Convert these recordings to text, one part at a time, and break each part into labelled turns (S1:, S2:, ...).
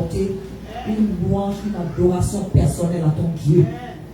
S1: apporter une louange, une adoration personnelle à ton Dieu.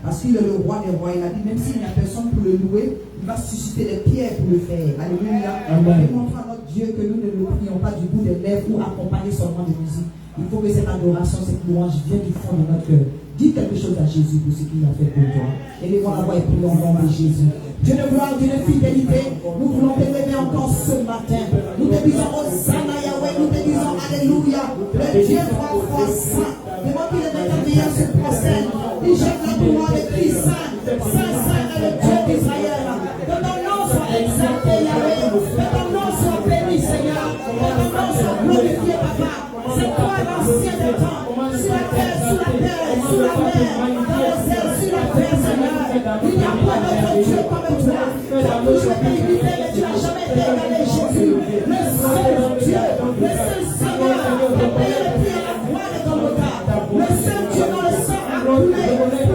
S1: Parce qu'il est le roi des rois. Il a dit, même s'il n'y a personne pour le louer, il va susciter des pierres pour le faire. Alléluia. Démontrons à notre Dieu que nous ne le prions pas du bout des lèvres ou accompagner seulement de musique. Il faut que cette adoration, cette louange vienne du fond de notre cœur. Dis quelque chose à Jésus pour ce qu'il a fait pour toi. Élevons la voix et prions au nom de Jésus. Dieu de gloire, Dieu de fidélité, nous voulons t'élever encore ce matin. Nous te disons Hosanna Yahweh, nous te disons Alléluia. Le Dieu trois fois saint. Devant qu'il est merveilleux se procède. Il jette la gloire de Christ saint. Saint, saint est le Dieu d'Israël. Que ton nom soit exalté Yahweh. Que ton nom soit béni Seigneur. Que ton nom soit glorifié Papa. C'est toi l'ancien des temps. Sur la terre, sous la terre, sous la mer, dans les airs, sur la terre Seigneur. Il n'y a pas d'autre Dieu comme toi. Tu as toujours été imité, mais tu n'as jamais été égalé Jésus. Le seul Dieu, le seul Seigneur, qui a payé le prix à la croix de Golgotha. Le seul Dieu dont le sang a coulé pour nous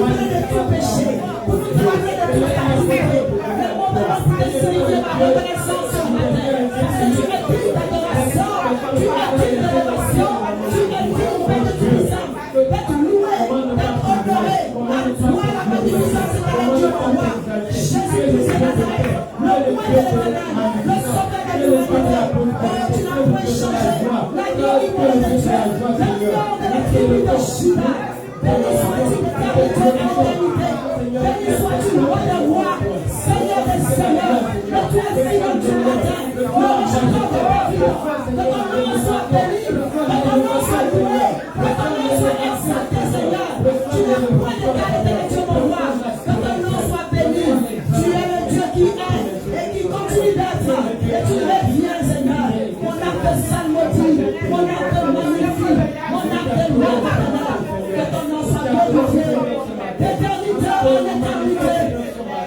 S1: libérer de tout péché, pour nous libérer de toute captivité. Le monde de notre Dieu se livre par reconnaissance ce matin. Parce que tu es digne d'adoration, tu es digne d'élévation, tu es digne de tout ça, d'être loué, d'être honoré. À toi la magnificence et la Dieu pour moi. Jésus-Christ de Nazareth, le roi de l'éternel, le sauveur de l'humanité. Oh, tu n'as point changé. La glorifié de Dieu, l'honneur de la tribu de Juda. Béni sois-tu d'éternité en éternité. Béni sois-tu roi des rois, Seigneur des seigneurs. Le tu es fidèle du matin. Gloire à ton vivant. Que ton nom soit béni. Que ton nom soit loué. Que ton nom soit exalté, Seigneur. Tu n'as point d'égalité de Dieu mon roi. Que ton nom soit béni. Tu es le Dieu qui est et qui continue d'être. Et tu es bien, Seigneur. Mon acte salmodie, mon acte magnifique, mon acte magnifique. Que ton nom soit glorifié. D'éternité en éternité.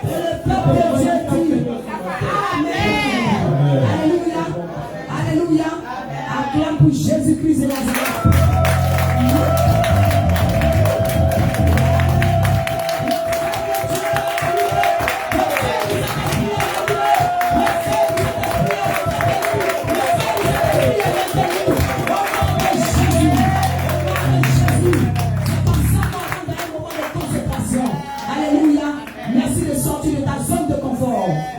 S1: Et le peuple de Dieu dit Amen. Alléluia. Alléluia. Acclame pour Jésus-Christ de Nazareth.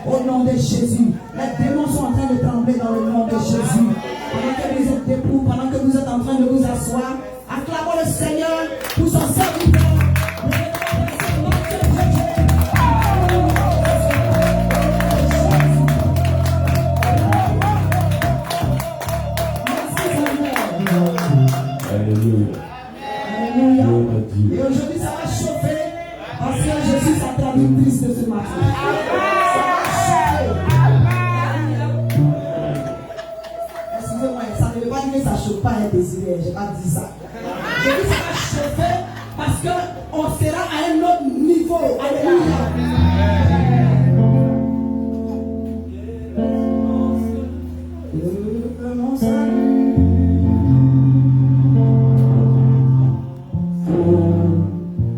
S1: Au nom de Jésus, les démons sont en train de trembler dans le nom de Jésus. Pendant que vous êtes debout, pendant que vous êtes en train de vous asseoir, acclamons le Seigneur pour son serviteur.
S2: Alléluia.
S1: Et aujourd'hui, ça va chauffer parce que je suis sa traductrice de ce matin. Excusez-moi, ça ne veut pas dire que ça ne chauffe pas un désiré. Je n'ai pas dit ça. Je dis ça va chauffer parce qu'on sera à un autre niveau. Alléluia. Mon salut.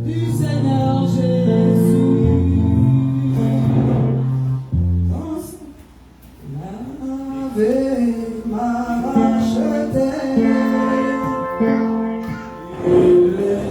S1: Du Seigneur Jésus, avec ma rachetée, il est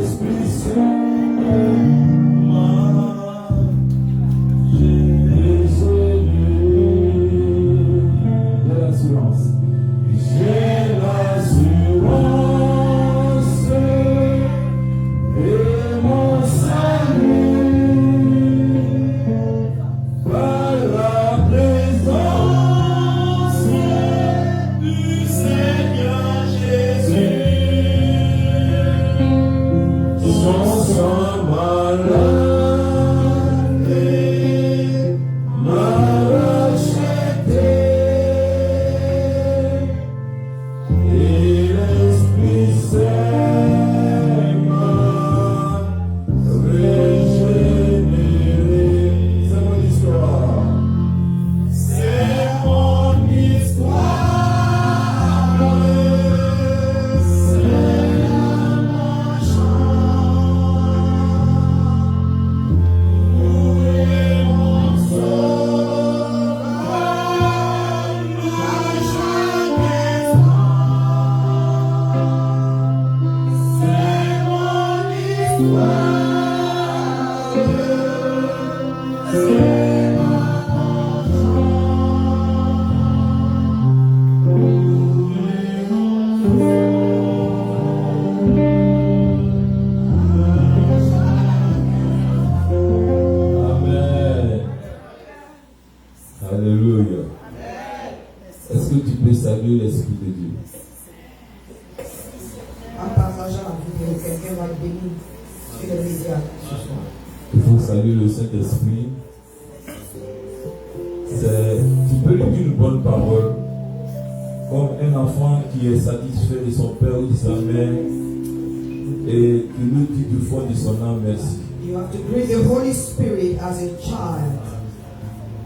S1: partager la vidéo, quelqu'un va être béni sur les médias ce soir.
S2: Il faut saluer le Saint-Esprit. Tu peux lui dire une bonne parole, comme un enfant qui est satisfait de son père ou de sa mère et qui lui dit du fond de son âme merci.
S1: You have to greet the Holy Spirit as a child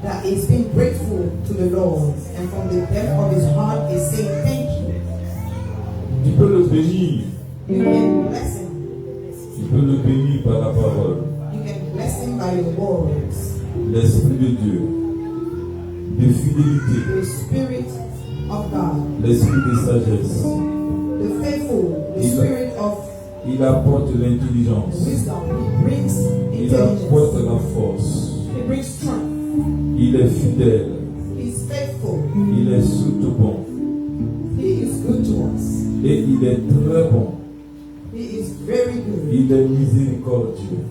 S1: that is being grateful to the Lord and from the depth of his heart is saying thank you.
S2: Tu peux le bénir.
S1: You can bless him.
S2: Tu peux le bénir par la parole.
S1: You can bless him by your words.
S2: L'Esprit de Dieu, de fidélité,
S1: The Spirit of God,
S2: l'Esprit de sagesse.
S1: the faithful, the Spirit of
S2: Il apporte l'intelligence.
S1: wisdom. He brings
S2: Il apporte
S1: intelligence.
S2: la force.
S1: He brings strength.
S2: Il est fidèle.
S1: He's faithful.
S2: Il est surtout bon.
S1: He is good to us.
S2: Et il est très bon.
S1: He is very good.
S2: Il est miséricordieux.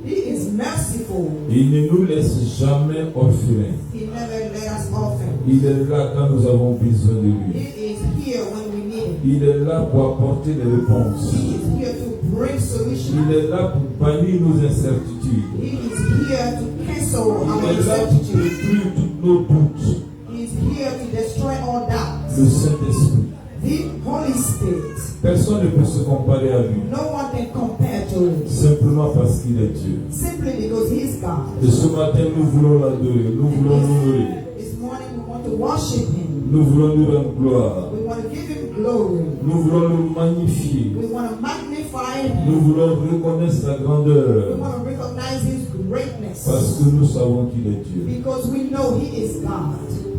S1: He is merciful.
S2: Il ne nous laisse jamais orphelins.
S1: He never let us orphan.
S2: Il est là quand nous avons besoin de lui.
S1: He is here when we need him.
S2: Il est là pour apporter des réponses.
S1: He is here to bring solutions.
S2: Il est là pour bannir nos incertitudes.
S1: He is here to cancel
S2: Il
S1: our
S2: est là pour
S1: incertitude.
S2: détruire tous nos doutes.
S1: He is here to destroy all doubts.
S2: Le Saint-Esprit.
S1: The Holy Spirit.
S2: Personne ne peut se comparer à lui.
S1: No one can compare to him.
S2: Simplement parce qu'il est Dieu.
S1: Simply because he is God.
S2: Et ce matin, nous voulons l'adorer. Nous voulons l'honorer.
S1: This morning we want to worship him.
S2: Nous voulons lui rendre gloire.
S1: We want to give him glory.
S2: Nous voulons le magnifier.
S1: We want to magnify him.
S2: Nous voulons reconnaître sa
S1: We
S2: grandeur.
S1: want to recognize his greatness.
S2: Parce que nous savons qu'il est Dieu.
S1: Because we know he is God.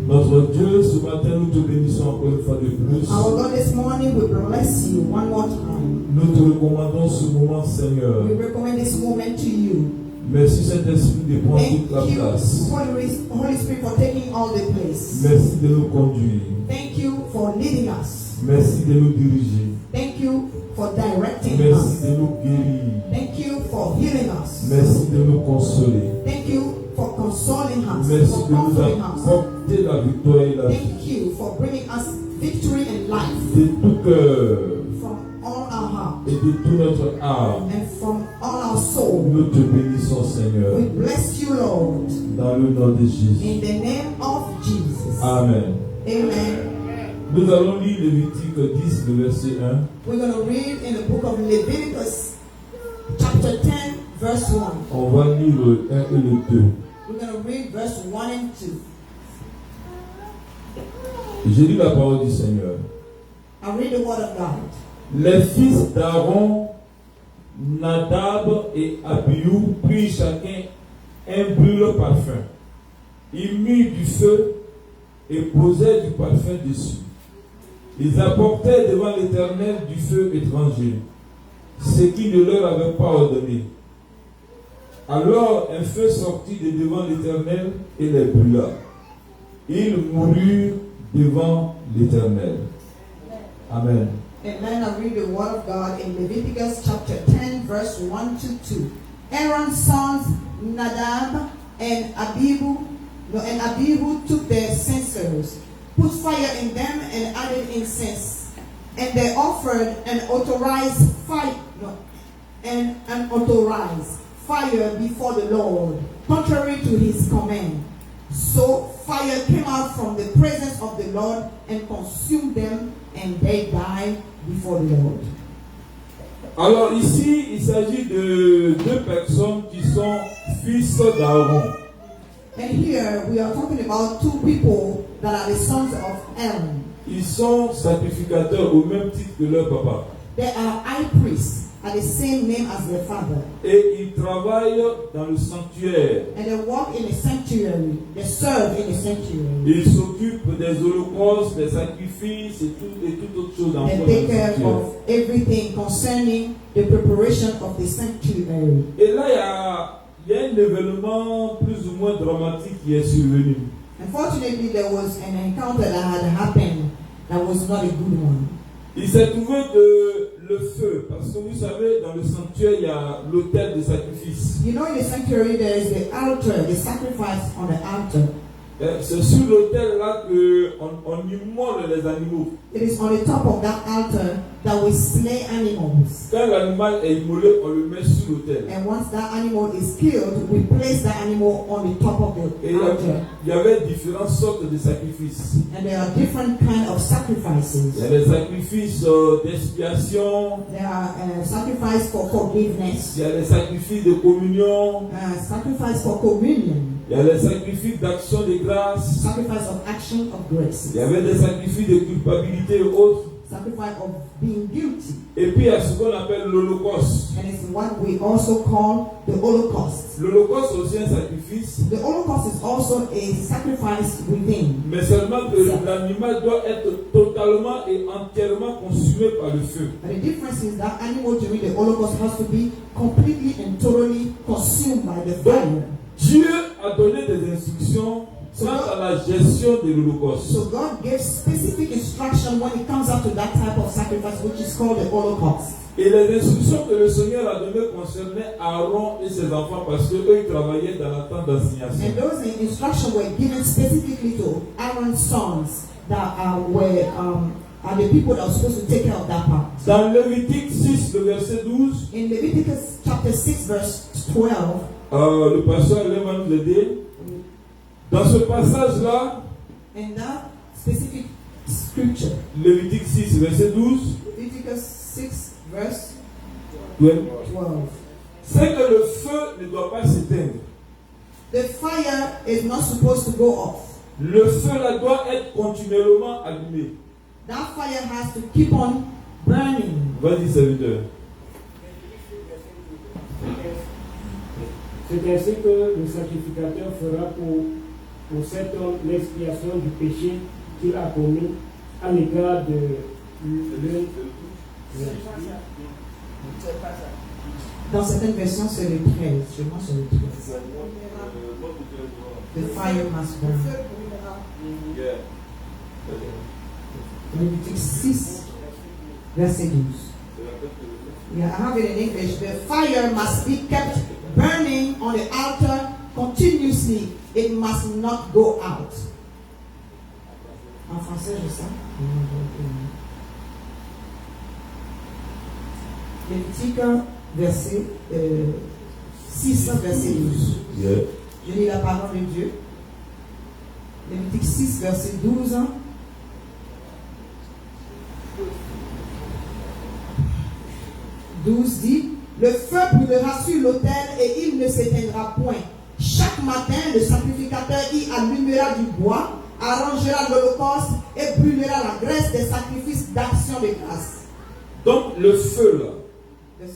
S2: Notre Dieu, ce matin, nous te bénissons encore une fois de plus.
S1: Our God, this morning we bless you one more time.
S2: Nous te recommandons ce moment, Seigneur.
S1: We recommend this moment to you.
S2: Merci, Saint-Esprit, de prendre toute la
S1: Thank you,
S2: place.
S1: Holy Spirit, for taking all the place.
S2: Merci de nous conduire.
S1: Thank you for leading us.
S2: Merci de nous diriger.
S1: Thank you for directing
S2: Merci
S1: us.
S2: de nous guérir.
S1: Thank you for healing us.
S2: Merci de nous consoler.
S1: Thank you for consoling us.
S2: Merci
S1: For
S2: de nous
S1: comforting us.
S2: apporter la victoire et la vie.
S1: Thank you for bringing us victory and life
S2: De tout cœur
S1: from all our heart
S2: et de toute notre âme,
S1: and from all our soul.
S2: nous te bénissons, Seigneur,
S1: We bless you, Lord,
S2: dans le nom de Jésus.
S1: in the name of Jesus.
S2: Amen.
S1: Amen.
S2: Nous allons lire Lévitique 10, le verset 1.
S1: We're going to read in the book of Leviticus, chapter 10, verse 1.
S2: On va lire le 1 et le 2.
S1: We're going to read verse 1 and 2.
S2: Je lis la parole du Seigneur.
S1: I read the word of God.
S2: Les fils d'Aaron, Nadab et Abihu prirent chacun un brûle parfum. Ils mirent du feu et posèrent du parfum dessus. Ils apportèrent devant l'Éternel du feu étranger, ce qu'il ne leur avait pas ordonné. Alors un feu sortit de devant l'Éternel et les brûla. Ils moururent devant l'Éternel. Amen.
S1: Amen. I read the word of God in Leviticus chapter 10, verse 1 to 2. Aaron's sons Nadab and Abihu took their censers, put fire in them, and added incense. And they offered an authorized fire before the Lord, contrary to his command. So fire came out from the presence of the Lord and consumed them, and they died before the Lord.
S2: Alors ici, il s'agit de deux personnes qui sont fils d'Aaron.
S1: And here we are talking about two people that are the sons of Aaron.
S2: Ils sont sacrificateurs au même titre que leur papa.
S1: They are high priests at the same name as their father.
S2: Et ils travaillent dans le sanctuaire.
S1: And they walk in the sanctuary. They serve in the sanctuary.
S2: Ils s'occupent des holocaustes, des sacrifices et toute autre chose dans
S1: They
S2: le
S1: take care
S2: sanctuaire.
S1: of everything concerning the preparation of the sanctuary.
S2: Et là, il y a un événement plus ou moins dramatique qui est survenu.
S1: Unfortunately, there was an encounter that had happened that was not a good one.
S2: Il s'est trouvé que le feu, parce que vous savez, dans le sanctuaire, il y a l'autel de sacrifice.
S1: You know, in the sanctuary, there is the altar, the sacrifice on the altar.
S2: C'est sur l'autel là qu'on immole les animaux.
S1: It is on the top of that altar that we slay animals.
S2: Quand l'animal est immolé, on le met sur l'autel.
S1: And once that animal is killed, we place that animal on the top of the
S2: Et
S1: altar.
S2: il y avait différentes sortes de sacrifices.
S1: And there are different kinds of sacrifices.
S2: Il y a les sacrifices d'expiation.
S1: There are sacrifice for forgiveness,
S2: Il y a les sacrifices de communion.
S1: sacrifice for communion,
S2: Il y a les sacrifices d'action de grâce.
S1: sacrifice of action of grace,
S2: Il y avait des sacrifices de culpabilité et autres.
S1: sacrifice of being guilty.
S2: Et puis il y a ce qu'on appelle l'Holocauste.
S1: And it's what we also call the Holocaust.
S2: L'Holocauste est aussi un sacrifice.
S1: The Holocaust is also a sacrifice within.
S2: Mais seulement que l'animal doit être totalement et entièrement consumé par le feu.
S1: But the difference is that animal during the Holocaust has to be completely and totally consumed by the fire.
S2: Dieu a donné des instructions quant à la gestion de l'Holocauste.
S1: So God gave specific instruction when it comes up to that type of sacrifice, which is called the Holocaust.
S2: Et les instructions que le Seigneur a données concernaient Aaron et ses enfants parce qu'eux ils travaillaient dans la tente d'assignation.
S1: And those instructions were given specifically to Aaron's sons that are the people that are supposed to take care of that part.
S2: Dans Lévitique 6, le verset 12,
S1: In Leviticus chapter 6, verse 12,
S2: le pasteur va nous aider. Dans ce passage-là,
S1: in that specific scripture,
S2: Lévitique 6, verset 12,
S1: Leviticus 6, verse
S2: 12,
S1: 12,
S2: c'est que le feu ne doit pas s'éteindre.
S1: the fire is not supposed to go off.
S2: Le feu là doit être continuellement allumé.
S1: That fire has to keep on burning.
S2: Vas-y, serviteur.
S3: C'est ainsi que le sacrificateur fera pour cet homme l'expiation du péché qu'il a commis à l'égard de l'un.
S1: Dans certaines versions, c'est le 13. Chez moi, c'est le 13. The fire must burn. Leviticus 6, verset 12. Yeah, I have it in English. The fire must be kept burning on the altar continuously. It must not go out. En français, je sais. Lévitique, verset 6, verset 12.
S2: Yeah.
S1: Je lis la parole de Dieu. Lévitique 6, verset 12. Dit, le feu brûlera sur l'autel et il ne s'éteindra point. Chaque matin, le sacrificateur y allumera du bois, arrangera l'holocauste et brûlera la graisse des sacrifices d'action de grâce.
S2: Donc le feu là, oui,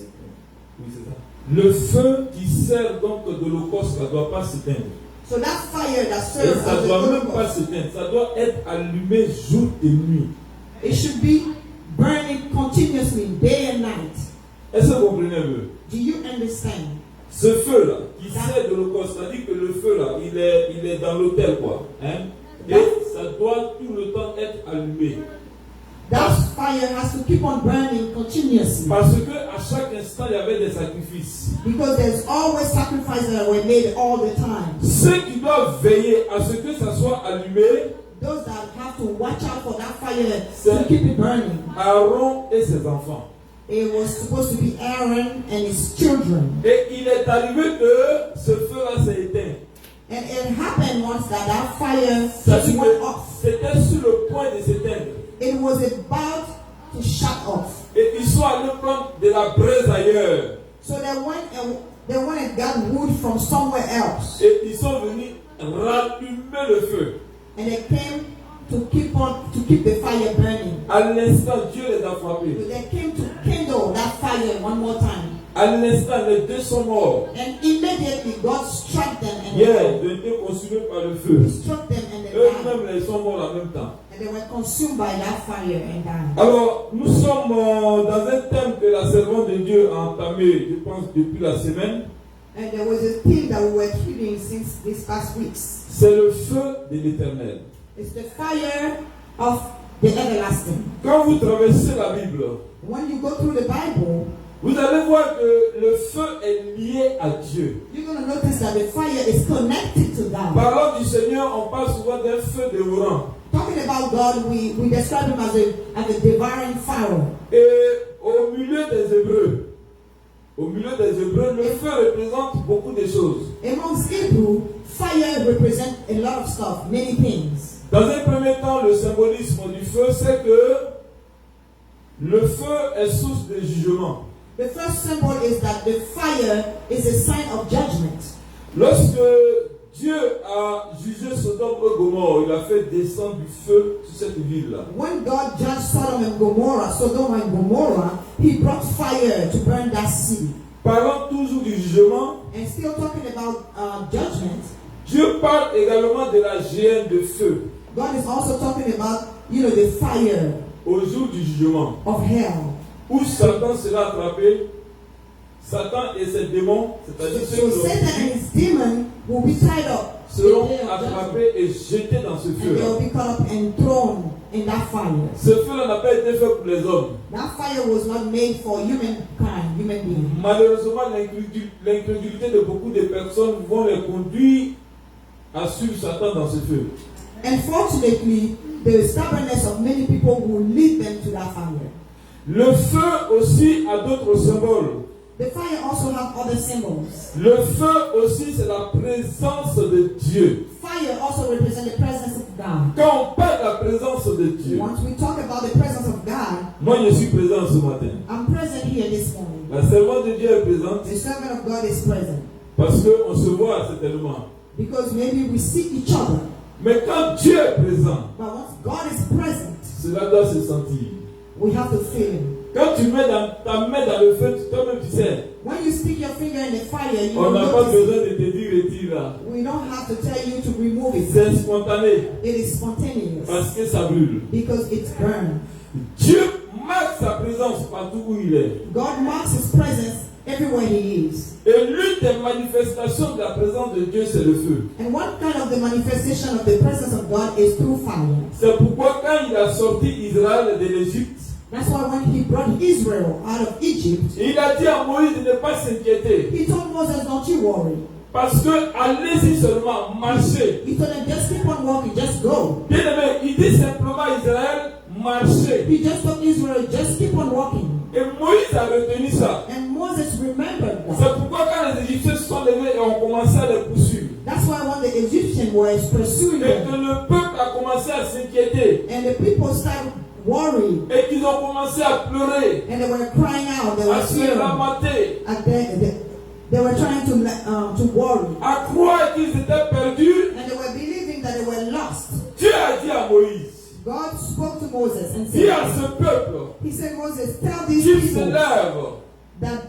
S2: c'est ça. Le feu qui sert donc de l'holocauste ne doit pas s'éteindre.
S1: So that fire that
S2: Et
S1: serves
S2: ça
S1: as
S2: ne
S1: the
S2: doit même pas
S1: holocaust,
S2: s'éteindre. Ça doit être allumé jour et nuit.
S1: it should be burning continuously, day and night.
S2: Est-ce que vous comprenez un peu?
S1: Do you understand?
S2: Ce feu là, qui sert de l'holocauste, c'est-à-dire que le feu là, il est dans l'autel quoi. Hein? Et ça doit tout le temps être allumé.
S1: That fire has to keep on burning continuously.
S2: Parce que à chaque instant, il y avait des sacrifices.
S1: Because there's always sacrifices that were made all the time.
S2: Ceux qui doivent veiller à ce que ça soit allumé,
S1: Those that have to watch out for that fire to keep it burning.
S2: Aaron et ses enfants.
S1: It was supposed to be Aaron and his children.
S2: Et il est arrivé que ce feu-là s'est éteint.
S1: And it happened once that fire
S2: Ça
S1: just went off.
S2: C'était sur le point de s'éteindre.
S1: It was about to shut off.
S2: Et ils sont allés prendre de la braise ailleurs.
S1: So they went and got wood from somewhere else.
S2: Et ils sont venus rallumer le feu.
S1: And they came to keep the fire burning.
S2: À l'instant, Dieu les a frappés.
S1: So they came to kindle that fire one more time.
S2: À l'instant, les deux sont morts.
S1: And immediately God struck them and
S2: Ils ont été consumés par le feu.
S1: struck them and they died.
S2: Eux-mêmes, ils sont morts en même temps.
S1: And they were consumed by that fire and died.
S2: Alors, nous sommes dans un thème que la servante de Dieu a entamé, je pense, depuis la semaine.
S1: And there was a theme that we were treating since these past weeks.
S2: C'est le feu de l'Éternel.
S1: It's the fire of the everlasting.
S2: Quand vous traversez la Bible,
S1: When you go through the Bible,
S2: Vous allez voir que le feu est lié à Dieu.
S1: you're going to notice that the fire is connected to God.
S2: Parlant du Seigneur, on parle souvent d'un feu dévorant.
S1: Talking about God, we describe him as a devouring fire.
S2: Et au milieu des Hébreux, le feu représente beaucoup de choses.
S1: Amongst Hebrew, fire represents a lot of stuff, many things.
S2: Dans un premier temps, le symbolisme du feu, c'est que le feu est source de jugement.
S1: The first symbol is that the fire is a sign of judgment.
S2: Lorsque Dieu a jugé Sodome et Gomorrhe, il a fait descendre du feu sur cette ville-là.
S1: When God judged Sodom and Gomorrah, he brought fire to burn that city.
S2: Parlant toujours du jugement,
S1: And still talking about judgment,
S2: Dieu parle également de la géhenne de feu
S1: God is also talking about, the fire
S2: au jour du jugement,
S1: of hell.
S2: où Satan sera attrapé. Satan et ses démons, c'est-à-dire ceux
S1: So
S2: qui
S1: Satan and his demon will be tied up,
S2: seront
S1: in the day of judgment,
S2: attrapés et jetés dans ce
S1: and they
S2: feu-là.
S1: will be caught up and thrown in that fire.
S2: Ce feu-là n'a pas été fait pour les hommes.
S1: That fire was not made for human beings.
S2: Malheureusement, l'incrédulité de beaucoup de personnes vont les conduire à suivre Satan dans ce feu.
S1: Unfortunately, the stubbornness of many people will lead them to that fire.
S2: Le feu aussi a d'autres symboles.
S1: The fire also has other symbols.
S2: Le feu aussi, c'est la présence de Dieu.
S1: Fire also represents the presence of God.
S2: Quand on parle de la présence de Dieu,
S1: Once we talk about the presence of God,
S2: moi je suis présent ce matin.
S1: I'm present here this morning.
S2: La servante de Dieu est présente
S1: The servant of God is present.
S2: parce qu'on se voit certainement.
S1: Because maybe we see each other.
S2: Mais quand Dieu est présent,
S1: But once God is present,
S2: cela doit se sentir.
S1: we have to feel Him.
S2: Quand tu mets ta main dans le feu, toi-même tu sais.
S1: When you stick your finger in the fire, you
S2: On n'a pas
S1: notice.
S2: besoin de te dire retire là.
S1: We don't have to tell you to remove it.
S2: C'est spontané
S1: It is spontaneous
S2: parce que ça brûle.
S1: because it's burned.
S2: Dieu marque sa présence partout où il est.
S1: God marks His presence everywhere He is.
S2: Et l'une des manifestations de la présence de Dieu, c'est le feu.
S1: And one kind of the manifestation of the presence of God is through fire.
S2: C'est pourquoi quand il a sorti Israël de l'Égypte,
S1: That's why when He brought Israel out of Egypt,
S2: il a dit à Moïse de ne pas s'inquiéter.
S1: He told Moses, don't you worry.
S2: Parce que allez-y seulement, marchez.
S1: He told them, just keep on walking, just go.
S2: Bien aimé, il dit simplement à Israël, marchez.
S1: He just told Israel, just keep on walking.
S2: Et Moïse a retenu ça.
S1: And Moses remembered that.
S2: C'est pourquoi quand les Égyptiens se sont levés et ont commencé à les poursuivre,
S1: That's why when the Egyptians were pursuing
S2: et que
S1: them,
S2: le peuple a commencé à s'inquiéter,
S1: and the people started worrying,
S2: et qu'ils ont commencé à pleurer,
S1: and they were crying out, they
S2: à
S1: were
S2: se
S1: fearing,
S2: lamenter,
S1: they were trying to worry,
S2: à croire qu'ils étaient perdus,
S1: and they were believing that they were lost.
S2: Dieu a dit à Moïse,
S1: God spoke to Moses and
S2: dis à
S1: said,
S2: ce peuple
S1: He said, Moses, tell these
S2: qu'il se
S1: people
S2: lève,
S1: that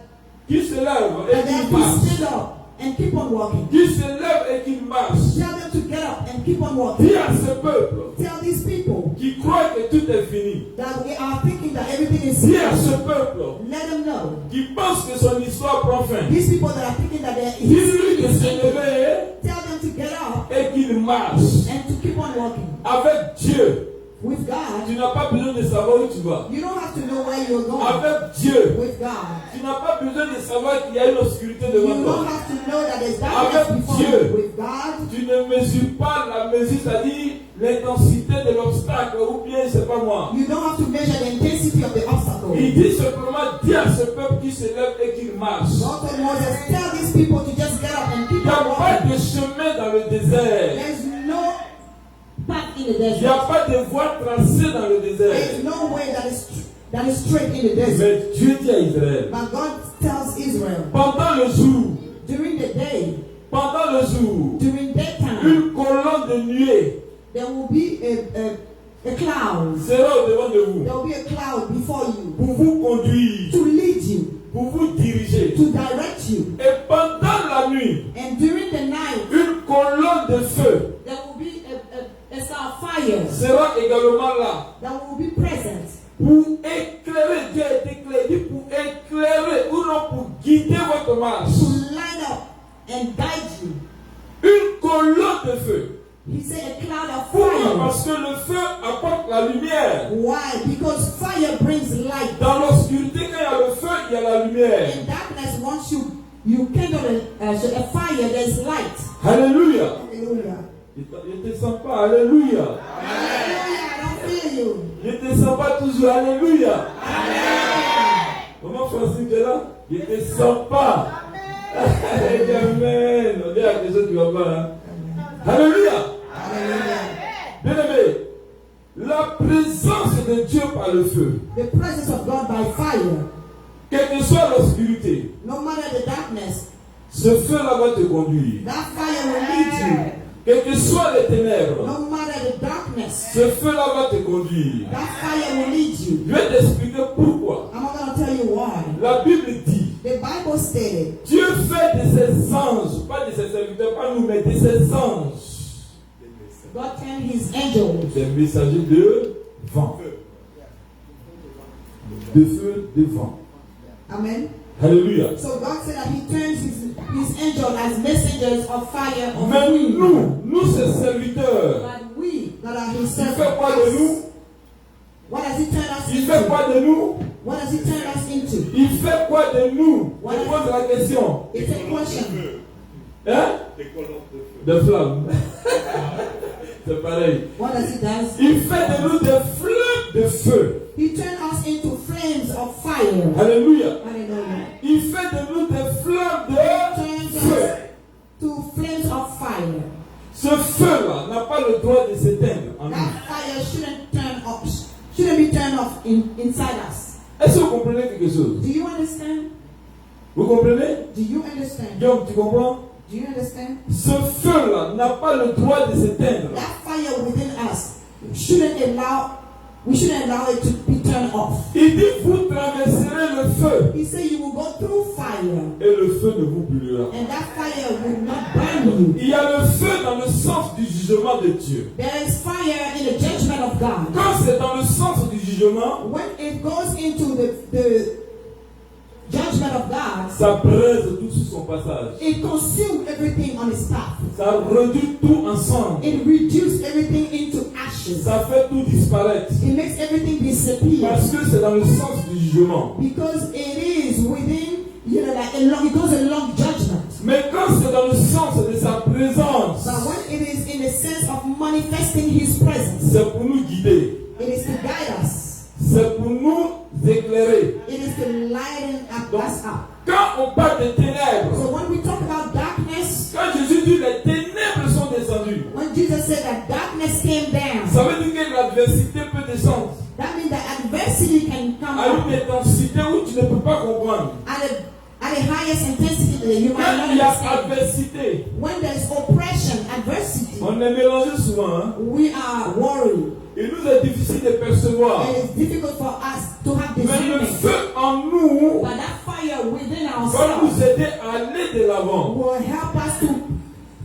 S2: qu'il se lève et
S1: they have
S2: qu'il
S1: to
S2: marche,
S1: stand up and keep on walking.
S2: qu'il se lève et qu'il marche.
S1: Tell them to get up and keep on walking.
S2: Dis à ce peuple
S1: Tell these people
S2: qui croit que tout est fini,
S1: that we are thinking that everything is
S2: dis à ce
S1: finished.
S2: peuple
S1: Let them know.
S2: qui pense que son histoire prend fin,
S1: These people that are thinking that their
S2: dis-lui de
S1: history is
S2: se
S1: ended,
S2: lever
S1: tell them to get up
S2: et qu'il marche.
S1: and to keep on walking.
S2: Avec Dieu,
S1: With God,
S2: tu n'as pas besoin de savoir où tu vas.
S1: you don't have to know where you're going.
S2: Avec Dieu,
S1: With God,
S2: tu n'as pas besoin de savoir qu'il y a une obscurité
S1: you
S2: devant
S1: don't
S2: toi.
S1: have to know that there's
S2: Avec
S1: darkness before
S2: Dieu.
S1: you. With God,
S2: Tu ne mesures pas la mesure, c'est-à-dire l'intensité de l'obstacle, ou bien, je ne sais pas moi.
S1: you don't have to measure the intensity of the obstacle.
S2: Il dit simplement, dis à ce peuple qui se lève et qu'il marche.
S1: God told Moses, tell these people to just get up and
S2: Il
S1: keep
S2: n'y a
S1: on
S2: pas
S1: walking.
S2: de chemin dans le désert.
S1: There's no path in the
S2: Il n'y a
S1: desert.
S2: pas de voie tracée dans le désert.
S1: There's no way that is straight in the desert.
S2: Mais Dieu dit à Israël,
S1: But God tells Israel,
S2: pendant le jour,
S1: during the day,
S2: pendant le jour,
S1: during daytime,
S2: une colonne de nuée
S1: there will be a cloud.
S2: sera au devant de vous
S1: There will be a cloud before you
S2: pour vous conduire,
S1: to lead you,
S2: pour vous diriger.
S1: to direct you.
S2: Et pendant la nuit,
S1: And during the night,
S2: une colonne de feu
S1: there will be a star fire
S2: sera également là
S1: that will be present
S2: pour éclairer. Dieu a été clair, dit pour éclairer ou non pour guider votre marche.
S1: to line up and guide you.
S2: Une colonne de feu.
S1: He said a cloud of
S2: Pourquoi?
S1: fire.
S2: Parce que le feu apporte la lumière.
S1: Why? Because fire brings light.
S2: Dans l'obscurité, quand il y a le feu, il il y a la lumière.
S1: In darkness, once you kindle a fire, there's light.
S2: Alléluia.
S1: Hallelujah.
S2: Il te sent pas. Alléluia.
S1: Hallelujah. I don't feel you.
S2: Il te sent pas toujours. Alléluia. Comment Francine est là? Il te sent pas. Amen. On dit à quelque chose qui va pas. Hein? Alléluia.
S1: Hallelujah.
S2: Bien-aimé, la présence de Dieu par le feu,
S1: The presence of God by fire,
S2: quelle que soit l'obscurité,
S1: no matter the darkness,
S2: ce feu-là va te conduire.
S1: that fire will lead
S2: Quelles que soient les
S1: you.
S2: ténèbres,
S1: No matter the darkness,
S2: ce feu-là va te conduire.
S1: that fire will lead you.
S2: Je vais t'expliquer pourquoi.
S1: I'm not going to tell you why.
S2: La Bible dit,
S1: The Bible stated,
S2: Dieu fait de ses anges, pas de ses serviteurs, pas nous, mais de ses anges,
S1: God turned his angels,
S2: des messagers de vent. De feu, de vent.
S1: amen.
S2: Alléluia.
S1: So God said that he turns his angels as messengers of fire of
S2: Mais
S1: wind.
S2: nous ses serviteurs,
S1: But we, that are his
S2: il fait quoi de
S1: servants,
S2: nous?
S1: what does he turn us
S2: Il fait
S1: into?
S2: quoi de nous?
S1: What does he turn us into?
S2: Il fait quoi de nous? Je pose la question.
S1: It's a question.
S2: Hein? De flammes. C'est pareil.
S1: What does he do?
S2: Il fait de nous des flammes de feu.
S1: He turned us into flames of fire.
S2: Alléluia.
S1: Hallelujah.
S2: Il fait de nous des flammes de
S1: Turns
S2: feu.
S1: us to flames of fire.
S2: Ce feu-là n'a pas le droit de s'éteindre en nous.
S1: That fire shouldn't be turned off inside us.
S2: Est-ce que vous comprenez quelque chose?
S1: Do you understand?
S2: Vous comprenez?
S1: Do you understand?
S2: Guillaume, tu comprends?
S1: Do you understand?
S2: Ce feu-là n'a pas le droit de s'éteindre.
S1: That fire within us we shouldn't allow it to be turned off.
S2: Il dit, vous traverserez le feu
S1: He said you will go through fire
S2: et le feu ne vous brûlera.
S1: and that fire will not burn you.
S2: Il y a le feu dans le sens du jugement de Dieu.
S1: There is fire in the judgment of God.
S2: Quand c'est dans le sens du jugement,
S1: When it goes into the judgment of God,
S2: ça braise tout sur son passage.
S1: it consumes everything on its path.
S2: Ça réduit tout ensemble.
S1: It reduces everything into ashes.
S2: Ça fait tout disparaître.
S1: It makes everything disappear.
S2: Parce que c'est dans le sens du jugement.
S1: Because it is within, like it goes along judgment.
S2: Mais quand c'est dans le sens de sa présence,
S1: But when it is in the sense of manifesting His presence,
S2: c'est pour nous guider.
S1: it is to guide us.
S2: C'est pour nous éclairer.
S1: It is to lighten us up.
S2: Quand on parle de ténèbres,
S1: So when we talk about darkness,
S2: quand Jésus dit les ténèbres sont descendues,
S1: when Jesus said that darkness came down,
S2: ça veut dire que l'adversité peut descendre
S1: that means that adversity can come
S2: à une
S1: up
S2: intensité où tu ne peux pas comprendre.
S1: at the highest intensity that you might
S2: Quand
S1: not
S2: il y a
S1: understand.
S2: adversité,
S1: When there's oppression, adversity,
S2: on est mélangé souvent. Hein?
S1: we are worried.
S2: Il nous est difficile de percevoir.
S1: It is difficult for us to have
S2: Mais le
S1: discernment.
S2: feu en nous
S1: But that fire within
S2: va
S1: ourselves
S2: nous aider à aller de l'avant.
S1: will help us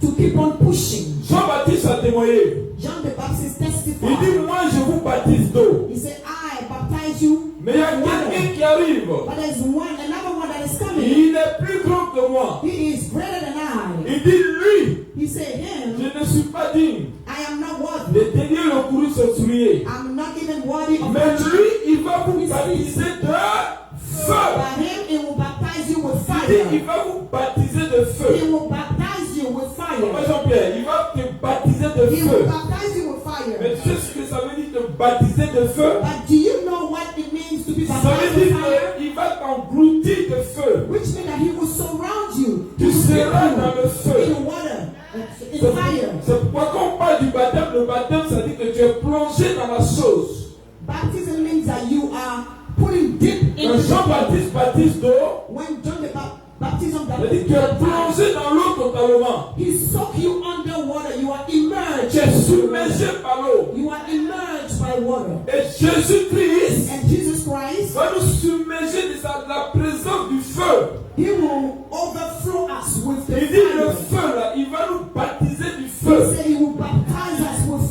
S1: to keep on pushing.
S2: Jean-Baptiste a témoigné.
S1: John the Baptist
S2: Il
S1: testified.
S2: dit, moi je vous baptise d'eau.
S1: He said, I baptize you
S2: Mais il y a
S1: with water.
S2: quelqu'un qui arrive.
S1: But there's another one that is coming.
S2: Il est plus grand que moi.
S1: He is greater than I.
S2: Il dit, lui,
S1: He said, him,
S2: je ne suis pas digne
S1: I am not worthy.
S2: de tenir le courroux se souiller.
S1: I'm not even worthy of
S2: Mais
S1: touching.
S2: lui, il va vous baptiser de feu.
S1: But him, he will baptize you with
S2: Il dit, il
S1: fire.
S2: va vous baptiser de
S1: He
S2: feu.
S1: will baptize you with
S2: Pas
S1: fire.
S2: Jean-Pierre, il va te baptiser de
S1: He will
S2: feu.
S1: baptize you with
S2: Mais
S1: fire.
S2: tu sais ce que ça veut dire te baptiser de feu?
S1: But do you know what it means to be
S2: Ça
S1: baptized
S2: veut
S1: with
S2: dire
S1: fire?
S2: qu'il va t'engloutir de feu.
S1: Which means that he will surround you.
S2: Tu seras dans le feu.
S1: In water. In
S2: C'est
S1: fire.
S2: c'est pourquoi quand on parle du baptême, le baptême, ça dit que tu es plongé dans la chose.
S1: Baptism means that you are putting deep
S2: Quand
S1: into
S2: Jean-Baptiste baptise d'eau,
S1: when John the baptism
S2: ça dit que tu es plongé dans l'eau totalement.
S1: he soak you underwater. You are
S2: Tu
S1: immersed.
S2: es submergé par l'eau.
S1: You are immersed by water.
S2: Et Jésus-Christ
S1: And Jesus Christ,
S2: va nous submerger de la présence du feu.
S1: he will overflow us with the
S2: Il dit le
S1: fire.
S2: feu là, il va nous baptiser du
S1: He
S2: feu.
S1: said he will baptize us with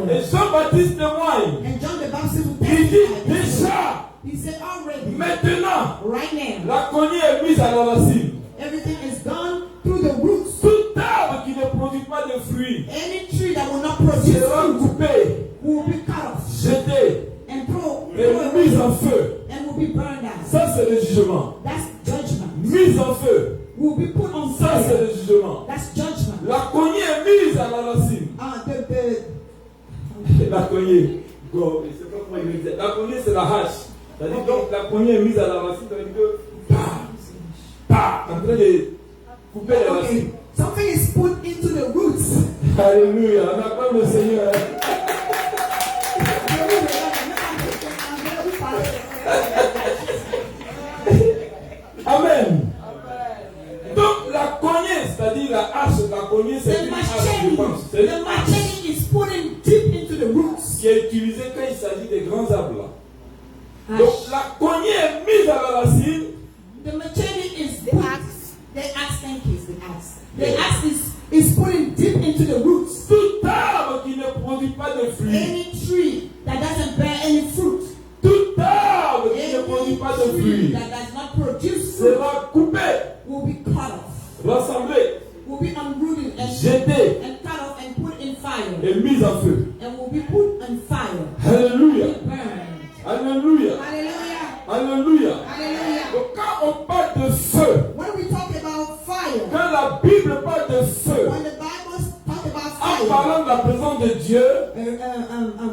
S2: Et
S1: fire.
S2: Jean-Baptiste témoigne.
S1: And John the Baptist will
S2: Il dit
S1: testify.
S2: déjà,
S1: He said already,
S2: maintenant,
S1: right now,
S2: la cognée est mise à la racine.
S1: everything is done through the roots.
S2: Tout arbre qui ne produit pas de fruits
S1: Any tree that will not produce
S2: sera
S1: fruit
S2: coupé,
S1: will be cut off
S2: jeté
S1: and thrown
S2: et mis en feu.
S1: and will be burned out.
S2: Ça, c'est c'est le jugement.
S1: That's judgment.
S2: Mise en feu.
S1: Will be put on
S2: Ça, c'est
S1: fire.
S2: le jugement.
S1: That's judgment.
S2: La cognée est mise à la racine. La cognée. Bon, je ne sais pas comment il dit. La cognée, c'est la hache. C'est-à-dire donc la cognée est mise à la racine. Ça veut dire que, en train de couper les racines.
S1: Okay. Something is put into the roots.
S2: Alléluia. On acclame le Seigneur. Amen. Donc la cognée, c'est-à-dire la hache, la cognée, c'est une hache, je pense. C'est une
S1: The
S2: hache
S1: machete is put in deep into the roots.
S2: qui est utilisée quand il s'agit des grands arbres là. Donc la cognée est mise à la racine.
S1: The machete is the axe. The axe, thank you, is the axe. The axe is put in deep into the roots.
S2: Tout arbre qui ne produit pas de fruits.
S1: Any tree that doesn't bear any fruit.
S2: Tout arbre qui ne produit pas de
S1: Any tree
S2: fruits
S1: that does not produce fruit
S2: sera coupé,
S1: will be cut off.
S2: rassemblé,
S1: Will be uprooted
S2: jeté
S1: and cut off and put in fire.
S2: et mis en feu.
S1: And will be put on fire.
S2: Alléluia.
S1: Burned.
S2: Alléluia.
S1: Hallelujah.
S2: Alléluia.
S1: Hallelujah.
S2: Donc quand on parle de feu,
S1: When we talk about fire,
S2: quand la Bible parle de feu,
S1: when the Bible talks about
S2: en
S1: fire,
S2: parlant de la présence de Dieu,